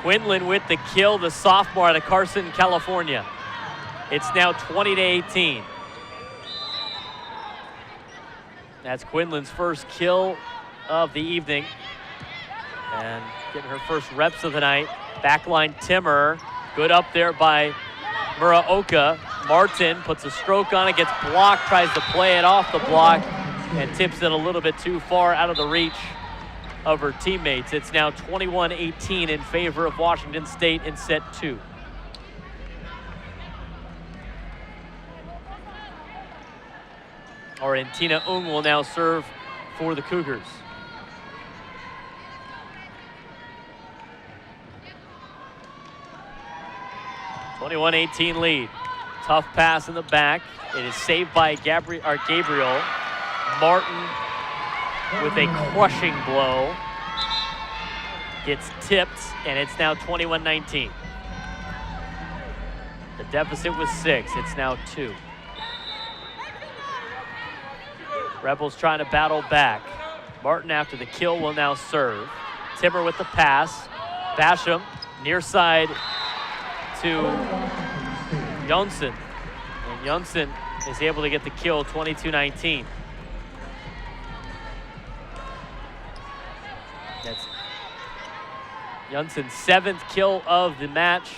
Quinlan with the kill, the sophomore out of Carson, California. It's now 20-18. That's Quinlan's first kill of the evening. And getting her first reps of the night. Backline Timmer, good up there by Muraoka. Martin puts a stroke on it, gets blocked, tries to play it off the block, and tips it a little bit too far out of the reach of her teammates. It's now 21-18 in favor of Washington State in set 2. Tina Ung will now serve for the Cougars. (21-18) lead. Tough pass in the back. It is saved by Gabriel. Martin with a crushing blow. Gets tipped, and it's now 21-19. The deficit was 6. It's now 2. Rebels trying to battle back. Martin after the kill will now serve. Timmer with the pass. Basham near side to Jonsson. And Jonsson is able to get the kill, 22-19. That's Jonsson's 7th kill of the match.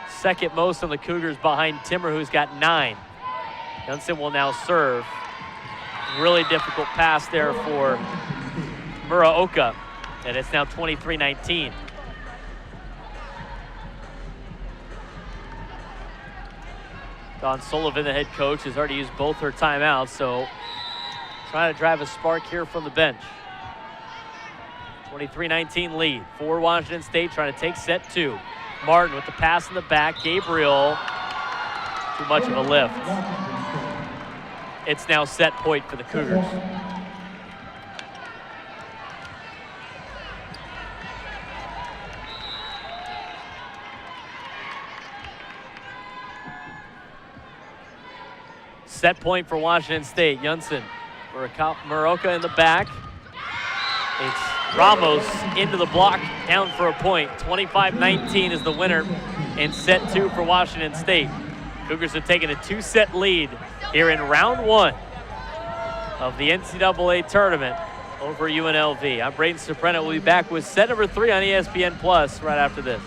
Second most on the Cougars behind Timmer, who's got 9. Jonsson will now serve. Really difficult pass there for Muraoka. And it's now 23-19. Dawn Sullivan, the head coach, has already used both her timeouts, so trying to drive a spark here from the bench. 23-19 lead for Washington State, trying to take set 2. Martin with the pass in the back. Gabriel, too much of a lift. It's now set point for the Cougars. Set point for Washington State. Jonsson, Muraoka in the back. It's Ramos into the block, down for a point. 25-19 is the winner in set 2 for Washington State. Cougars have taken a 2-set lead here in round 1 of the NCAA tournament over UNLV. I'm Braden Soprano. We'll be back with set number 3 on ESPN Plus right after this.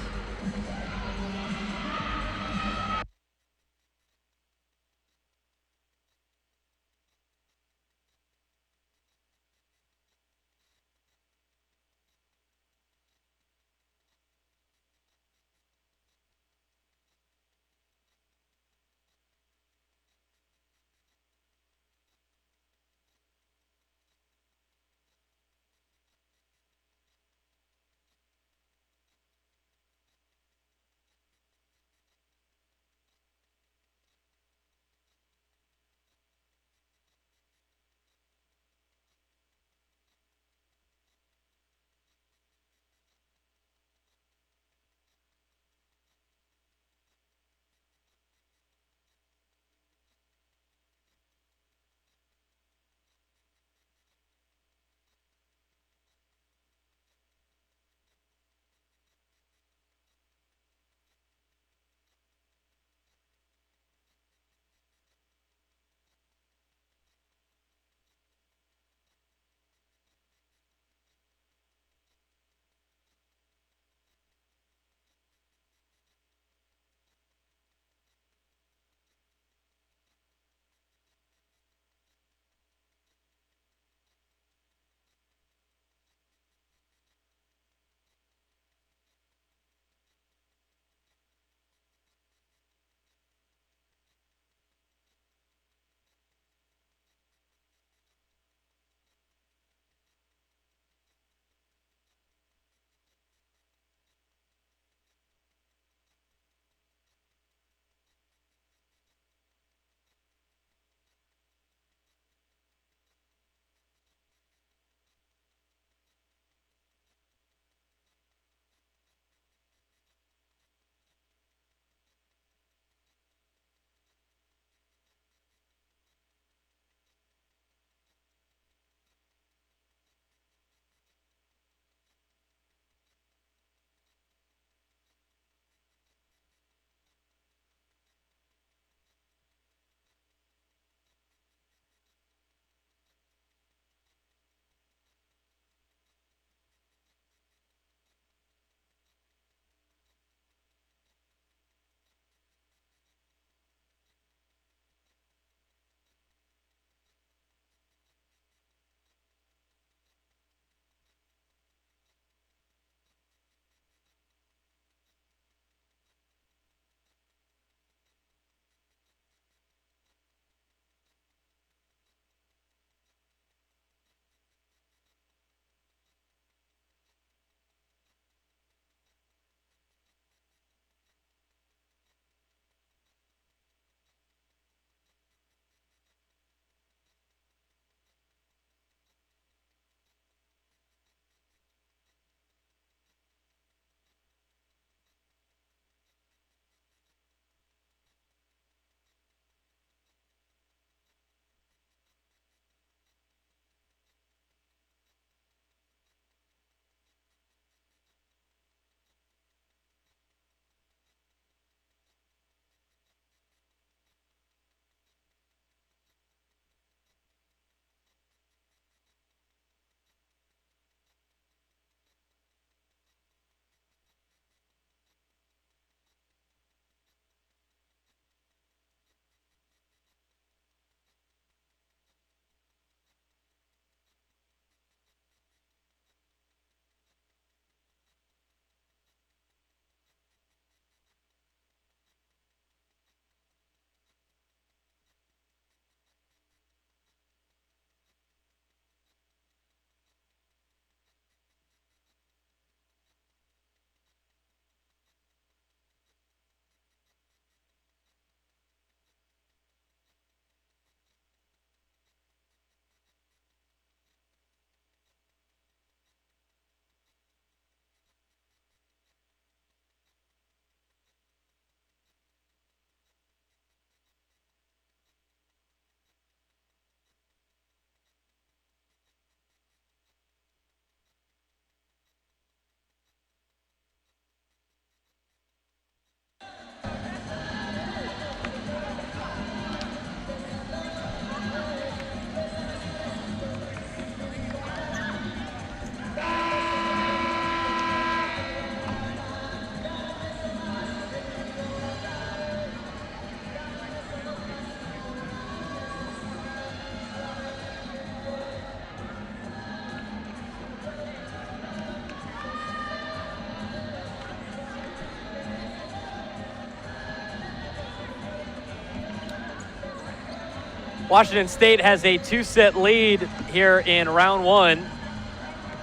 Washington State has a 2-set lead here in round 1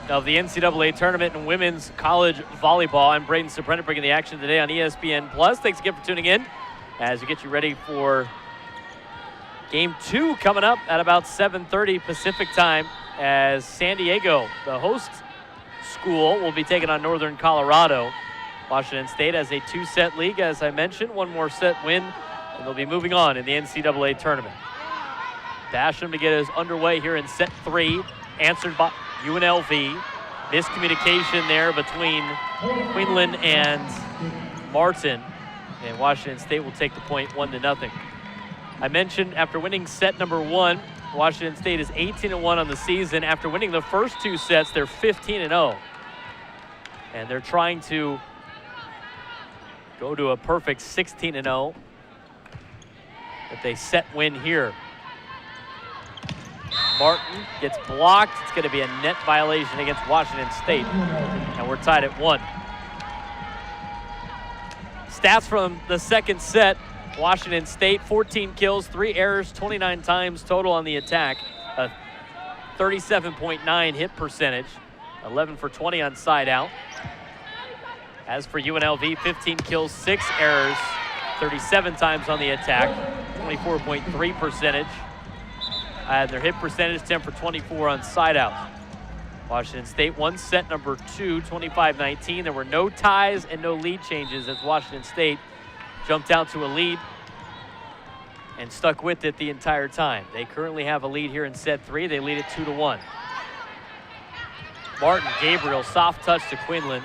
of the NCAA tournament in women's college volleyball. I'm Braden Soprano bringing the action today on ESPN+. Thanks again for tuning in as we get you ready for Game 2 coming up at about 7:30 Pacific time, as San Diego, the host school, will be taking on Northern Colorado. Washington State has a 2-set lead, as I mentioned, one more set win, and they'll be moving on in the NCAA tournament. Basham to get us underway here in set 3, answered by UNLV. Miscommunication there between Quinlan and Martin, and Washington State will take the point 1-0. I mentioned after winning set number 1, Washington State is 18-1 on the season. After winning the first 2 sets, they're 15-0. And they're trying to go to a perfect 16-0 if they set win here. Martin gets blocked. It's going to be a net violation against Washington State, and we're tied at 1. Stats from the second set. Washington State, 14 kills, 3 errors, 29 times total on the attack. A 37.9 hit percentage, 11 for 20 on side out. As for UNLV, 15 kills, 6 errors, 37 times on the attack, 24.3 percentage. And their hit percentage, 10 for 24 on side out. Washington State won set number 2, 25-19. There were no ties and no lead changes as Washington State jumped out to a lead and stuck with it the entire time. They currently have a lead here in set 3. They lead it 2-1. Martin Gabriel, soft touch to Quinlan,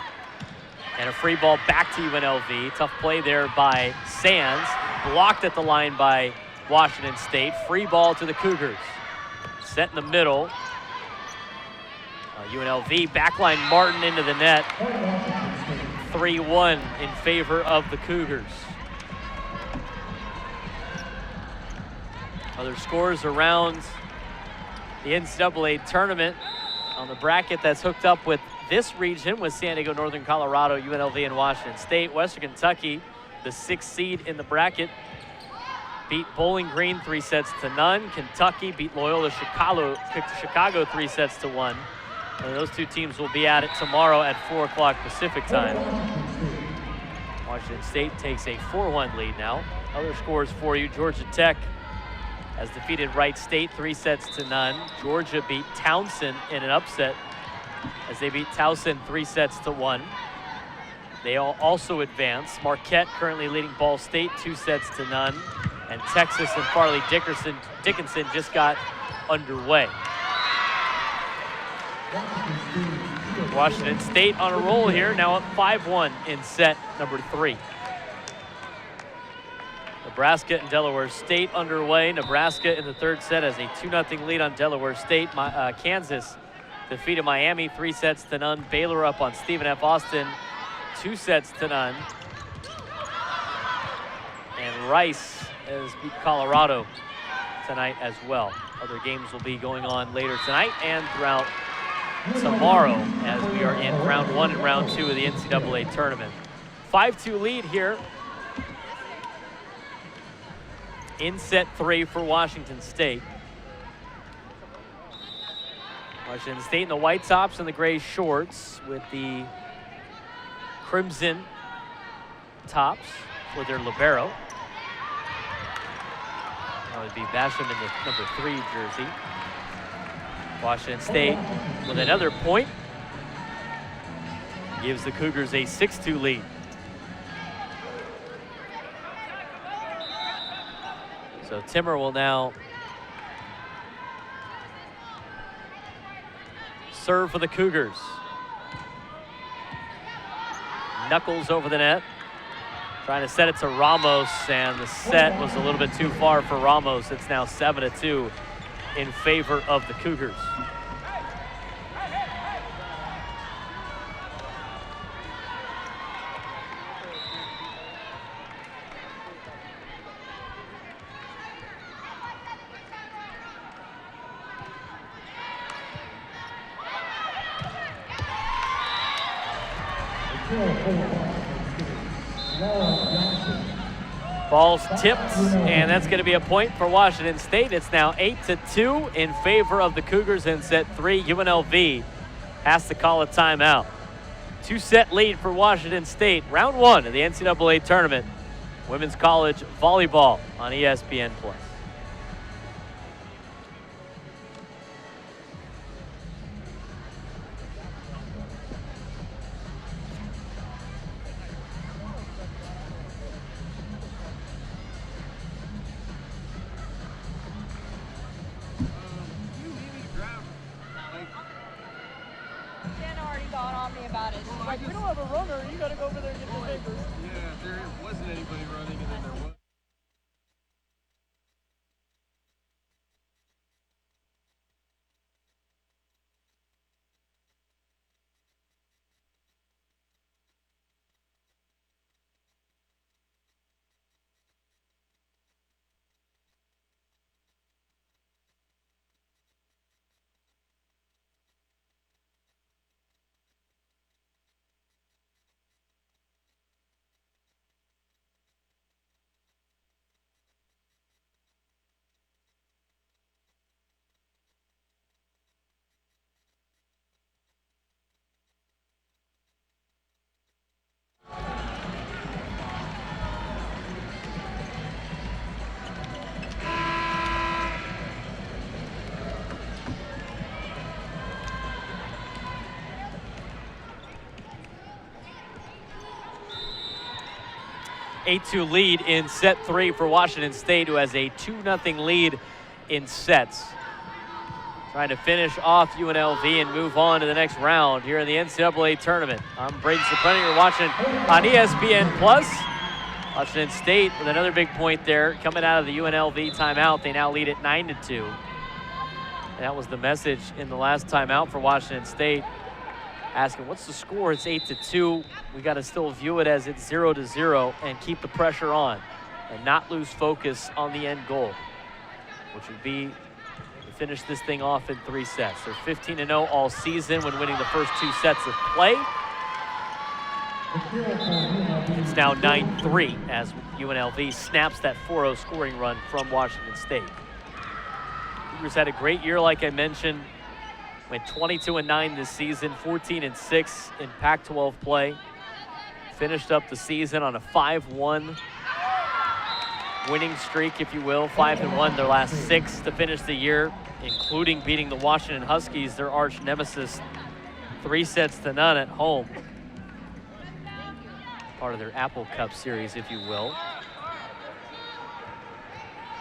and a free ball back to UNLV. Tough play there by Sands, blocked at the line by Washington State. Free ball to the Cougars. Set in the middle. UNLV backline Martin into the net. 3-1 in favor of the Cougars. Other scores around the NCAA tournament on the bracket that's hooked up with this region with San Diego, Northern Colorado, UNLV, and Washington State. Western Kentucky, the 6th seed in the bracket, beat Bowling Green 3-0. Kentucky beat Loyola Chicago 3-1. And those 2 teams will be at it tomorrow at 4 o'clock Pacific time. Washington State takes a 4-1 lead now. Other scores for you: Georgia Tech has defeated Wright State 3-0. Georgia beat Towson in an upset as they beat Towson 3-1. They all also advance. Marquette currently leading Ball State 2-0. And Texas and Farley Dickinson just got underway. Washington State on a roll here, now up 5-1 in set number 3. Nebraska and Delaware State underway. Nebraska in the 3rd set has a 2-0 lead on Delaware State. Kansas defeated Miami 3-0. Baylor up on Stephen F. Austin 2-0. And Rice has beat Colorado tonight as well. Other games will be going on later tonight and throughout tomorrow as we are in round 1 and round 2 of the NCAA tournament. 5-2 lead here in set 3 for Washington State. Washington State in the white tops and the gray shorts with the crimson tops for their libero. That would be Basham in the number 3 jersey. Washington State with another point gives the Cougars a 6-2 lead. So Timmer will now serve for the Cougars. Knuckles over the net. Trying to set it to Ramos, and the set was a little bit too far for Ramos. It's now 7-2 in favor of the Cougars. Ball's tipped, and that's going to be a point for Washington State. It's now 8-2 in favor of the Cougars in set 3. UNLV has to call a timeout. 2-set lead for Washington State. Round 1 of the NCAA tournament. Women's college volleyball on ESPN+. About it. Like, we don't have a runner. You got to go over there and get the papers. Yeah, there wasn't anybody running, and then there was. (8-2) lead in set 3 for Washington State, who has a 2-0 lead in sets. Trying to finish off UNLV and move on to the next round here in the NCAA tournament. I'm Braden Soprano. You're watching on ESPN+. Washington State with another big point there coming out of the UNLV timeout. They now lead at 9-2. And that was the message in the last timeout for Washington State. Asking, what's the score? It's 8-2. We got to still view it as it's 0-0 and keep the pressure on and not lose focus on the end goal, which would be to finish this thing off in 3 sets. They're 15-0 all season when winning the first 2 sets of play. It's now 9-3 as UNLV snaps that 4-0 scoring run from Washington State. Cougars had a great year, like I mentioned. Went 22-9 this season, 14-6 in Pac-12 play. Finished up the season on a 5-1 winning streak, if you will. 5-1 their last 6 to finish the year, including beating the Washington Huskies, their arch nemesis, 3-0 at home. Part of their Apple Cup series, if you will.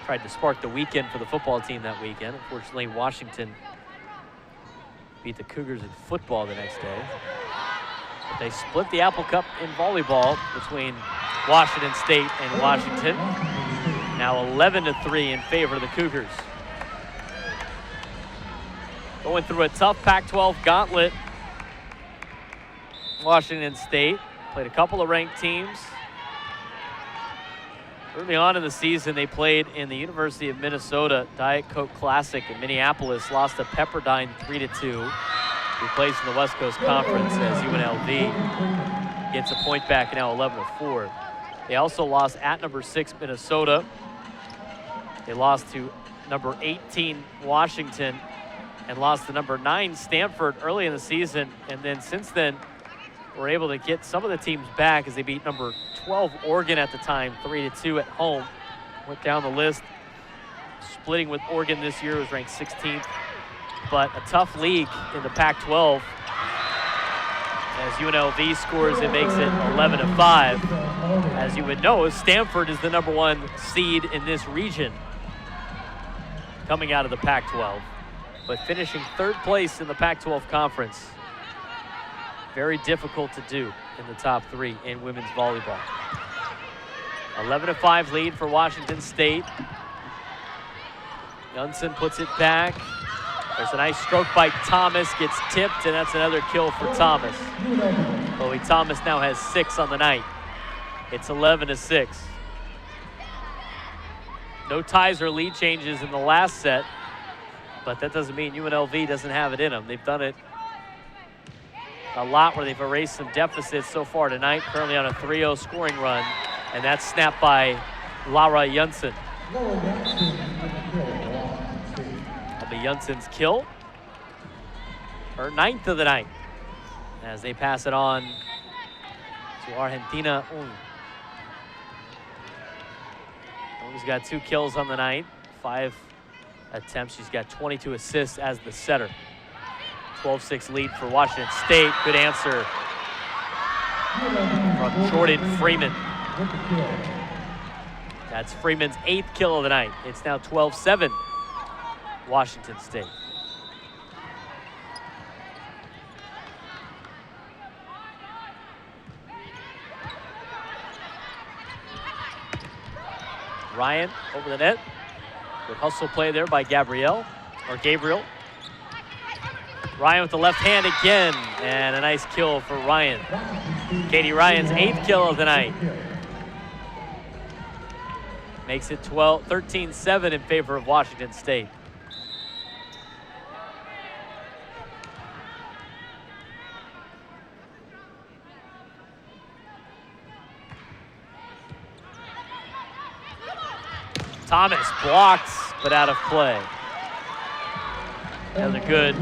Tried to spark the weekend for the football team that weekend. Unfortunately, Washington beat the Cougars in football the next day. But they split the Apple Cup in volleyball between Washington State and Washington. Now 11-3 in favor of the Cougars. Going through a tough Pac-12 gauntlet. Washington State played a couple of ranked teams. Early on in the season, they played in the University of Minnesota Diet Coke Classic in Minneapolis, lost to Pepperdine 3-2. Who plays in the West Coast Conference as UNLV gets a point back, now 11-4. They also lost at number 6 Minnesota. They lost to number 18 Washington and lost to number 9 Stanford early in the season. And then since then, were able to get some of the teams back as they beat number 12 Oregon at the time, 3-2 at home. Went down the list. Splitting with Oregon this year, was ranked 16th. But a tough league in the Pac-12. As UNLV scores, it makes it 11-5. As you would know, Stanford is the number 1 seed in this region coming out of the Pac-12. But finishing 3rd place in the Pac-12 conference. Very difficult to do in the top 3 in women's volleyball. 11-5 lead for Washington State. Johnson puts it back. There's a nice stroke by Thomas, gets tipped, and that's another kill for Thomas. Chloe Thomas now has 6 on the night. It's 11-6. No ties or lead changes in the last set, but that doesn't mean UNLV doesn't have it in them. They've done it a lot where they've erased some deficits so far tonight, currently on a 3-0 scoring run, and that's snapped by Lara Janssen. Laura Janssen with the kill for Washington State. That'll be Janssen's kill. Her 9th of the night. As they pass it on to Argentina. Ung's got 2 kills on the night, 5 attempts. She's got 22 assists as the setter. 12-6 lead for Washington State. Good answer from Jordan Freeman. With the kill. That's Freeman's 8th kill of the night. It's now 12-7 Washington State. Ryan over the net. Good hustle play there by Gabriel. Ryan with the left hand again, and a nice kill for Ryan. Katie Ryan's 8th kill of the night. Makes it 13-7 in favor of Washington State. Thomas blocked, but out of play. Another good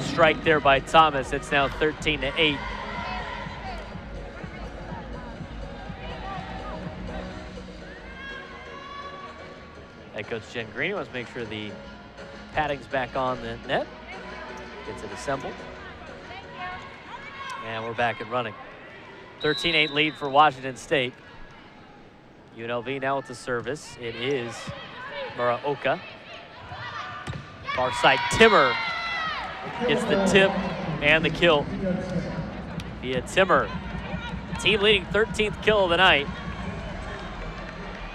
strike there by Thomas. It's now 13-8. Head coach Jen Greeny wants to make sure the padding's back on the net. Gets it assembled. And we're back and running. 13-8 lead for Washington State. UNLV now with the service. It is Muraoka. Far side, Timmer gets the tip and the kill via Timmer. Team leading 13th kill of the night.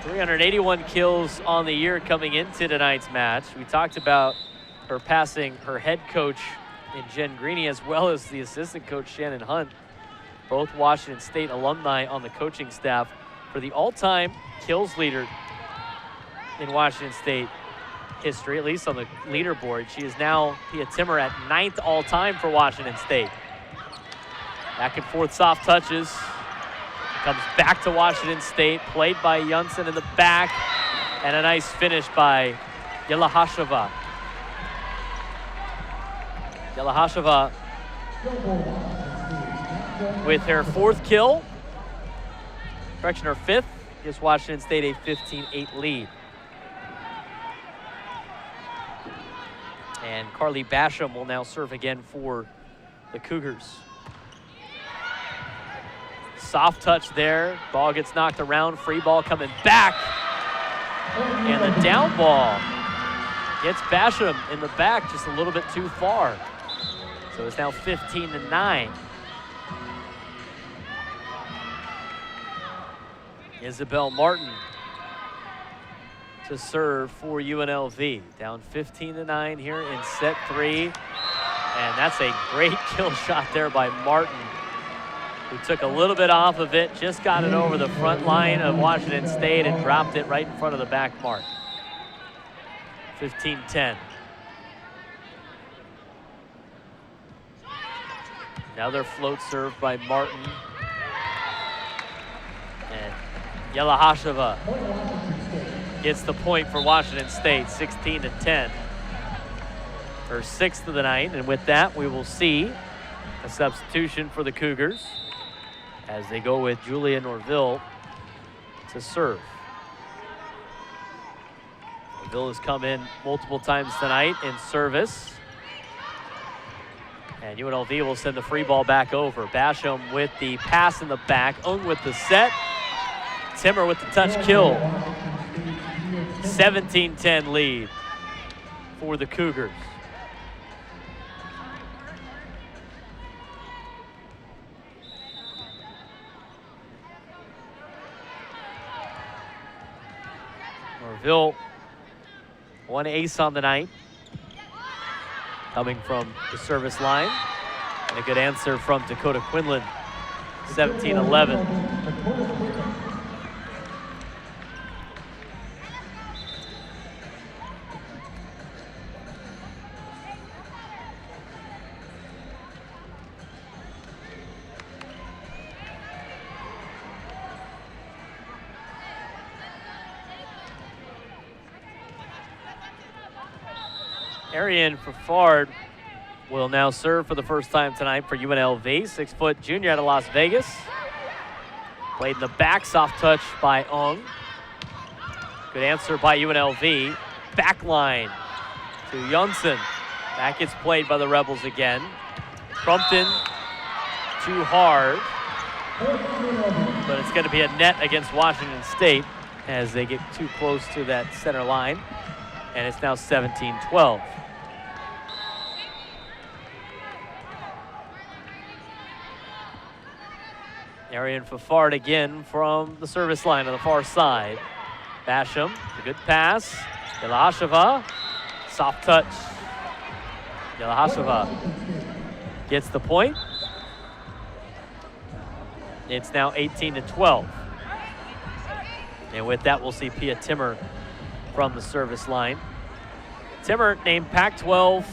381 kills on the year coming into tonight's match. We talked about her passing her head coach in Jen Greeny as well as the assistant coach Shannon Hunt. Both Washington State alumni on the coaching staff. For the all-time kills leader in Washington State history, at least on the leaderboard. She is now, Pia Timmer, at 9th all-time for Washington State. Back and forth soft touches. Comes back to Washington State, played by Janssen in the back, and a nice finish by Yelahasheva. Yelahasheva with her 4th kill. Correction, her 5th, gives Washington State a 15-8 lead. And Carly Basham will now serve again for the Cougars. Soft touch there. Ball gets knocked around. Free ball coming back. And the down ball gets Basham in the back just a little bit too far. So it's now 15-9. Isabel Martin to serve for UNLV. Down 15-9 here in set 3. And that's a great kill shot there by Martin, who took a little bit off of it, just got it over the front line of Washington State and dropped it right in front of the back mark. 15-10. Another float serve by Martin. And Yelahasheva gets the point for Washington State, 16-10. Her 6th of the night, and with that, we will see a substitution for the Cougars as they go with Julia Norville to serve. Norville has come in multiple times tonight in service. And UNLV will send the free ball back over. Basham with the pass in the back. Ung with the set. Timmer with the touch kill. 17-10 lead for the Cougars. Norville, 1 ace on the night, coming from the service line. And a good answer from Dakota Quinlan, 17-11. Arian Fafard will now serve for the first time tonight for UNLV. 6-foot junior out of Las Vegas. Played in the back, soft touch by Ong. Good answer by UNLV. Back line to Johnson. That gets played by the Rebels again. Crumpton too hard. But it's going to be a net against Washington State as they get too close to that center line. And it's now 17-12. Arian Fafard again from the service line on the far side. Basham, a good pass. Yelasheva, soft touch. Yelasheva gets the point. It's now 18-12. And with that, we'll see Pia Timmer from the service line. Timmer named Pac-12,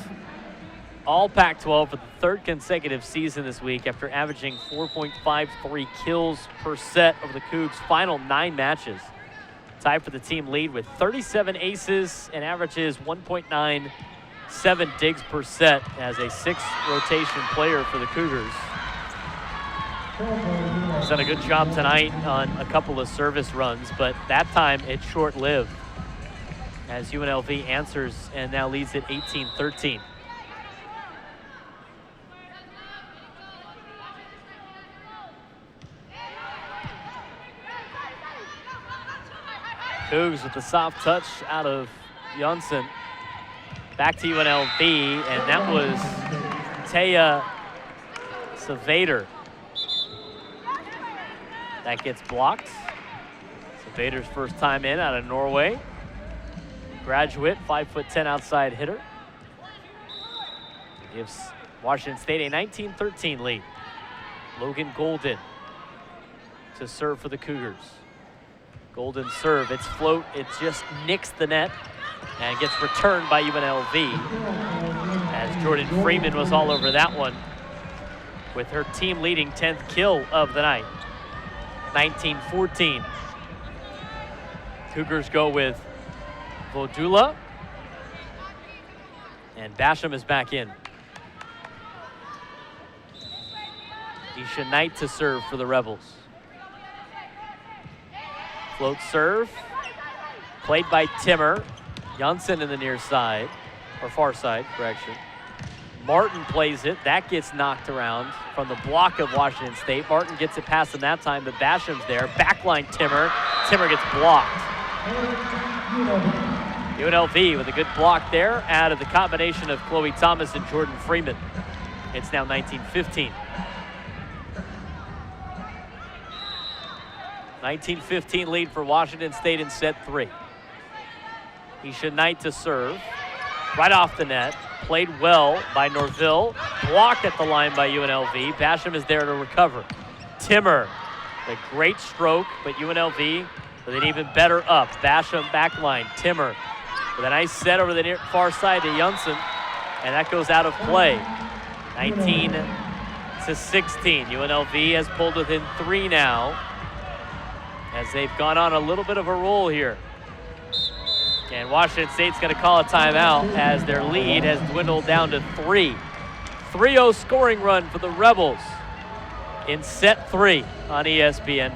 all Pac-12 for the third consecutive season this week after averaging 4.53 kills per set over the Cougs' final 9 matches. Tied for the team lead with 37 aces and averages 1.97 digs per set as a 6th rotation player for the Cougars. He's done a good job tonight on a couple of service runs, but that time it's short-lived as UNLV answers and now leads at 18-13. Cougs with the soft touch out of Johnson. Back to UNLV, and that was Taya Savader. That gets blocked. Savader's first time in out of Norway. Graduate, 5'10" outside hitter. Gives Washington State a 19-13 lead. Logan Golden to serve for the Cougars. Golden serve, it's float, it just nicks the net and gets returned by UNLV as Jordan Freeman was all over that one with her team leading 10th kill of the night. 19-14. Cougars go with Vodula, and Basham is back in. Isha Knight to serve for the Rebels. Float serve, played by Timmer. Janssen in the near side, or far side, correction. Martin plays it, that gets knocked around from the block of Washington State. Martin gets it past him that time, but Basham's there. Backline Timmer, Timmer gets blocked. UNLV with a good block there out of the combination of Chloe Thomas and Jordan Freeman. It's now 19-15. 19-15 lead for Washington State in set 3. Isha Knight to serve. Right off the net. Played well by Norville. Blocked at the line by UNLV. Basham is there to recover. Timmer, a great stroke, but UNLV with an even better up. Basham backline. Timmer with a nice set over the near far side to Janssen, and that goes out of play. 19-16. UNLV has pulled within 3 now, as they've gone on a little bit of a roll here. And Washington State's going to call a timeout as their lead has dwindled down to 3. 3-0 scoring run for the Rebels in set 3 on ESPN+.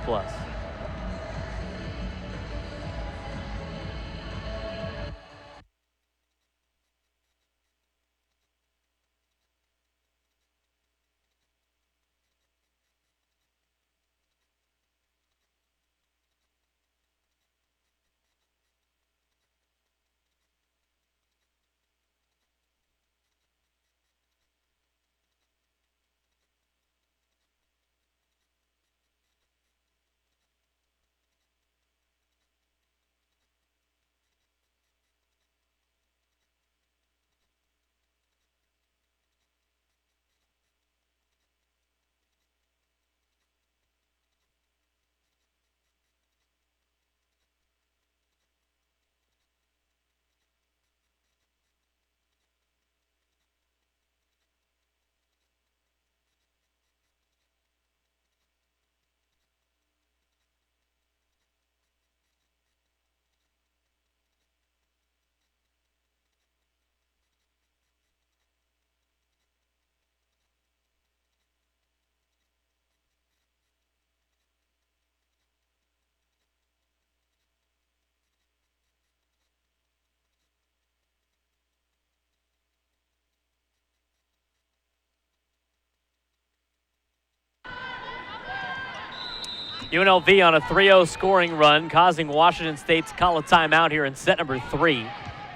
UNLV on a 3-0 scoring run, causing Washington State to call a timeout here in set number 3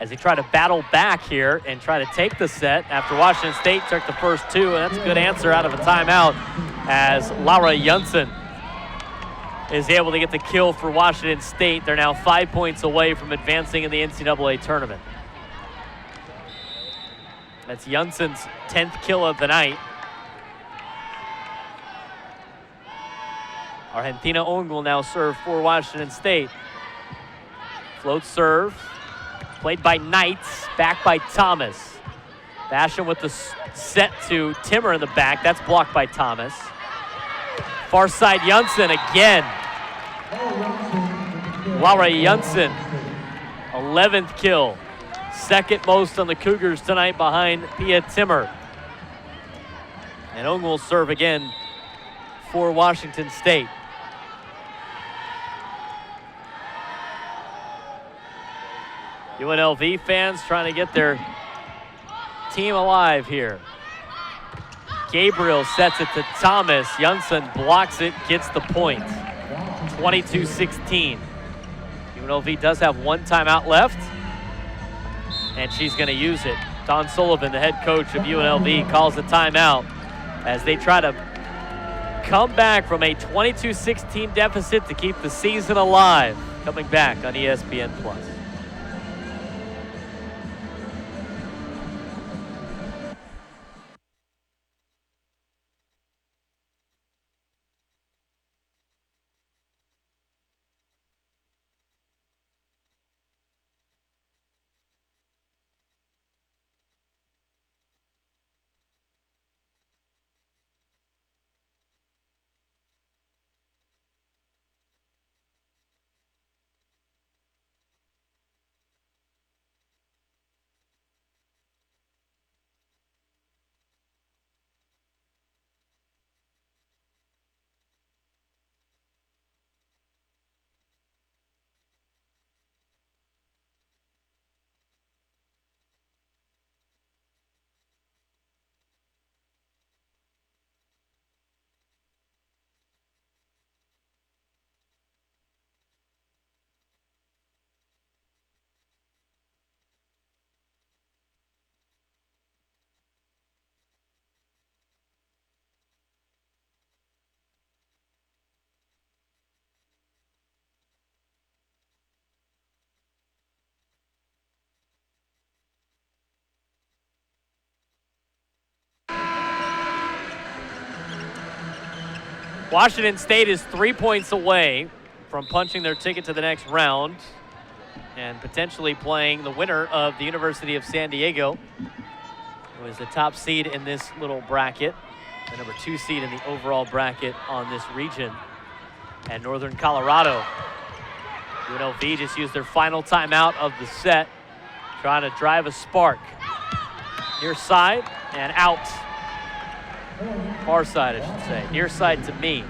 as they try to battle back here and try to take the set after Washington State took the first 2, and that's a good answer out of a timeout as Laura Janssen is able to get the kill for Washington State. They're now 5 points away from advancing in the NCAA tournament. That's Janssen's 10th kill of the night. Argentina Ong will now serve for Washington State. Float serve, played by Knights, back by Thomas. Basham with the set to Timmer in the back. That's blocked by Thomas. Far side Janssen again. Laura Janssen, 11th kill. Second most on the Cougars tonight behind Pia Timmer. And Ong will serve again for Washington State. UNLV fans trying to get their team alive here. Gabriel sets it to Thomas. Janssen blocks it, gets the point. 22-16. UNLV does have one timeout left, and she's going to use it. Dawn Sullivan, the head coach of UNLV, calls a timeout as they try to come back from a 22-16 deficit to keep the season alive. Coming back on ESPN+. Washington State is 3 points away from punching their ticket to the next round and potentially playing the winner of the University of San Diego, who is the top seed in this little bracket, the number 2 seed in the overall bracket on this region, and Northern Colorado. UNLV just used their final timeout of the set, trying to drive a spark. Near side and out. Far side, I should say. Near side to me.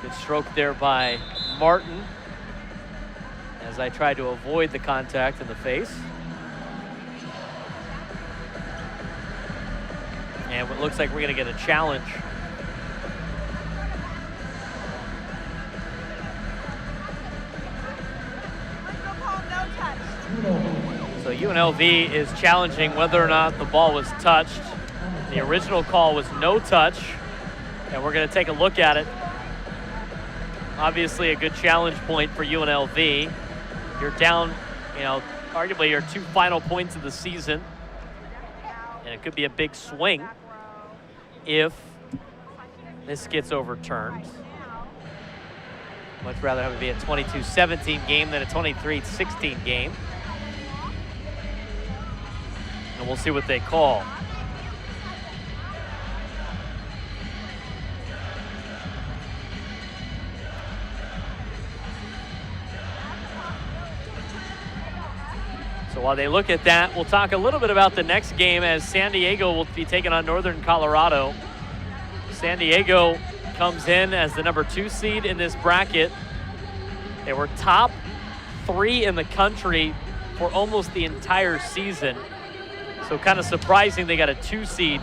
Good stroke there by Martin as I tried to avoid the contact in the face. And it looks like we're going to get a challenge. So UNLV is challenging whether or not the ball was touched. The original call was no touch, and we're going to take a look at it. Obviously a good challenge point for UNLV. You're down, arguably your 2 final points of the season, and it could be a big swing if this gets overturned. Much rather have it be a 22-17 game than a 23-16 game. And we'll see what they call. So while they look at that, we'll talk a little bit about the next game as San Diego will be taking on Northern Colorado. San Diego comes in as the number 2 seed in this bracket. They were top 3 in the country for almost the entire season. So kind of surprising they got a 2 seed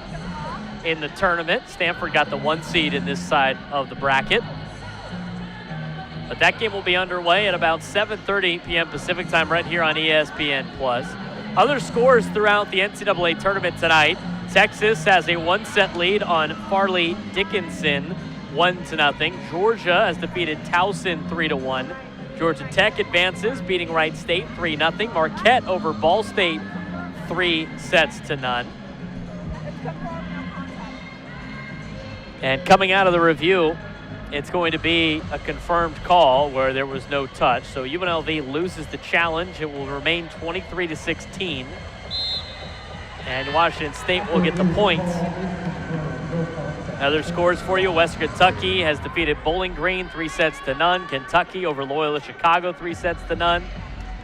in the tournament. Stanford got the 1 seed in this side of the bracket. But that game will be underway at about 7:30 p.m. Pacific time right here on ESPN+. Other scores throughout the NCAA tournament tonight. Texas has a 1-set lead on Farley Dickinson, 1-0. Georgia has defeated Towson 3-1. Georgia Tech advances, beating Wright State 3-0. Marquette over Ball State 3-0. And coming out of the review, it's going to be a confirmed call where there was no touch. So UNLV loses the challenge. It will remain 23-16. And Washington State will get the points. Other scores for you. Western Kentucky has defeated Bowling Green 3-0. Kentucky over Loyola Chicago 3-0.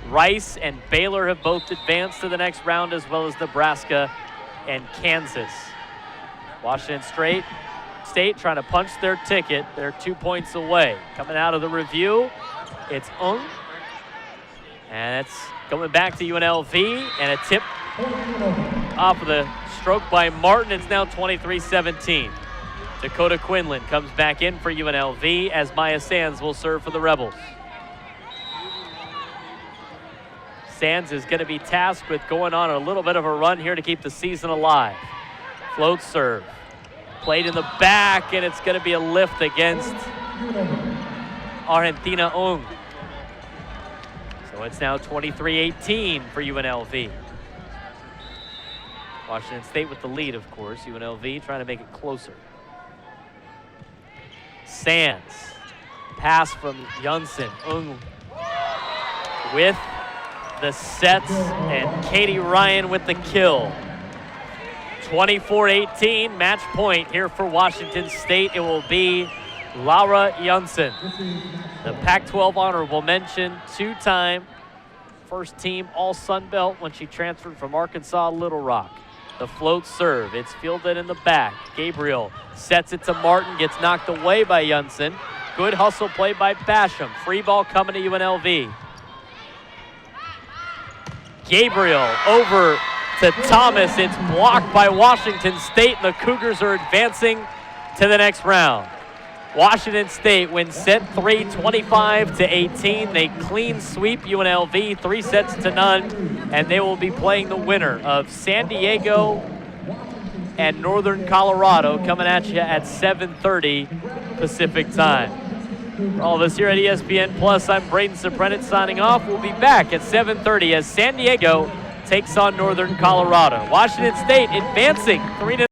Rice and Baylor have both advanced to the next round, as well as Nebraska and Kansas. Washington State trying to punch their ticket. They're 2 points away. Coming out of the review, it's Ung. And it's going back to UNLV, and a tip off of the stroke by Martin. It's now 23-17. Dakota Quinlan comes back in for UNLV as Maya Sands will serve for the Rebels. Sands is going to be tasked with going on a little bit of a run here to keep the season alive. Float serve. Played in the back, and it's going to be a lift against Argentina Ung. So it's now 23-18 for UNLV. Washington State with the lead, of course. UNLV trying to make it closer. Sands. Pass from Janssen. Ung with the sets, and Katie Ryan with the kill. 24-18, match point here for Washington State. It will be Laura Janssen, the Pac-12 honorable mention, 2-time first team All-Sun Belt when she transferred from Arkansas Little Rock. The float serve, it's fielded in the back. Gabriel sets it to Martin, gets knocked away by Janssen. Good hustle play by Basham. Free ball coming to UNLV. Gabriel over to Thomas. It's blocked by Washington State, and the Cougars are advancing to the next round. Washington State wins set 3, 25-18. They clean sweep UNLV 3-0, and they will be playing the winner of San Diego and Northern Colorado coming at you at 7:30 Pacific time. For all of us here at ESPN Plus, I'm Braden Soprenet signing off. We'll be back at 7:30 as San Diego takes on Northern Colorado. Washington State advancing 3-0.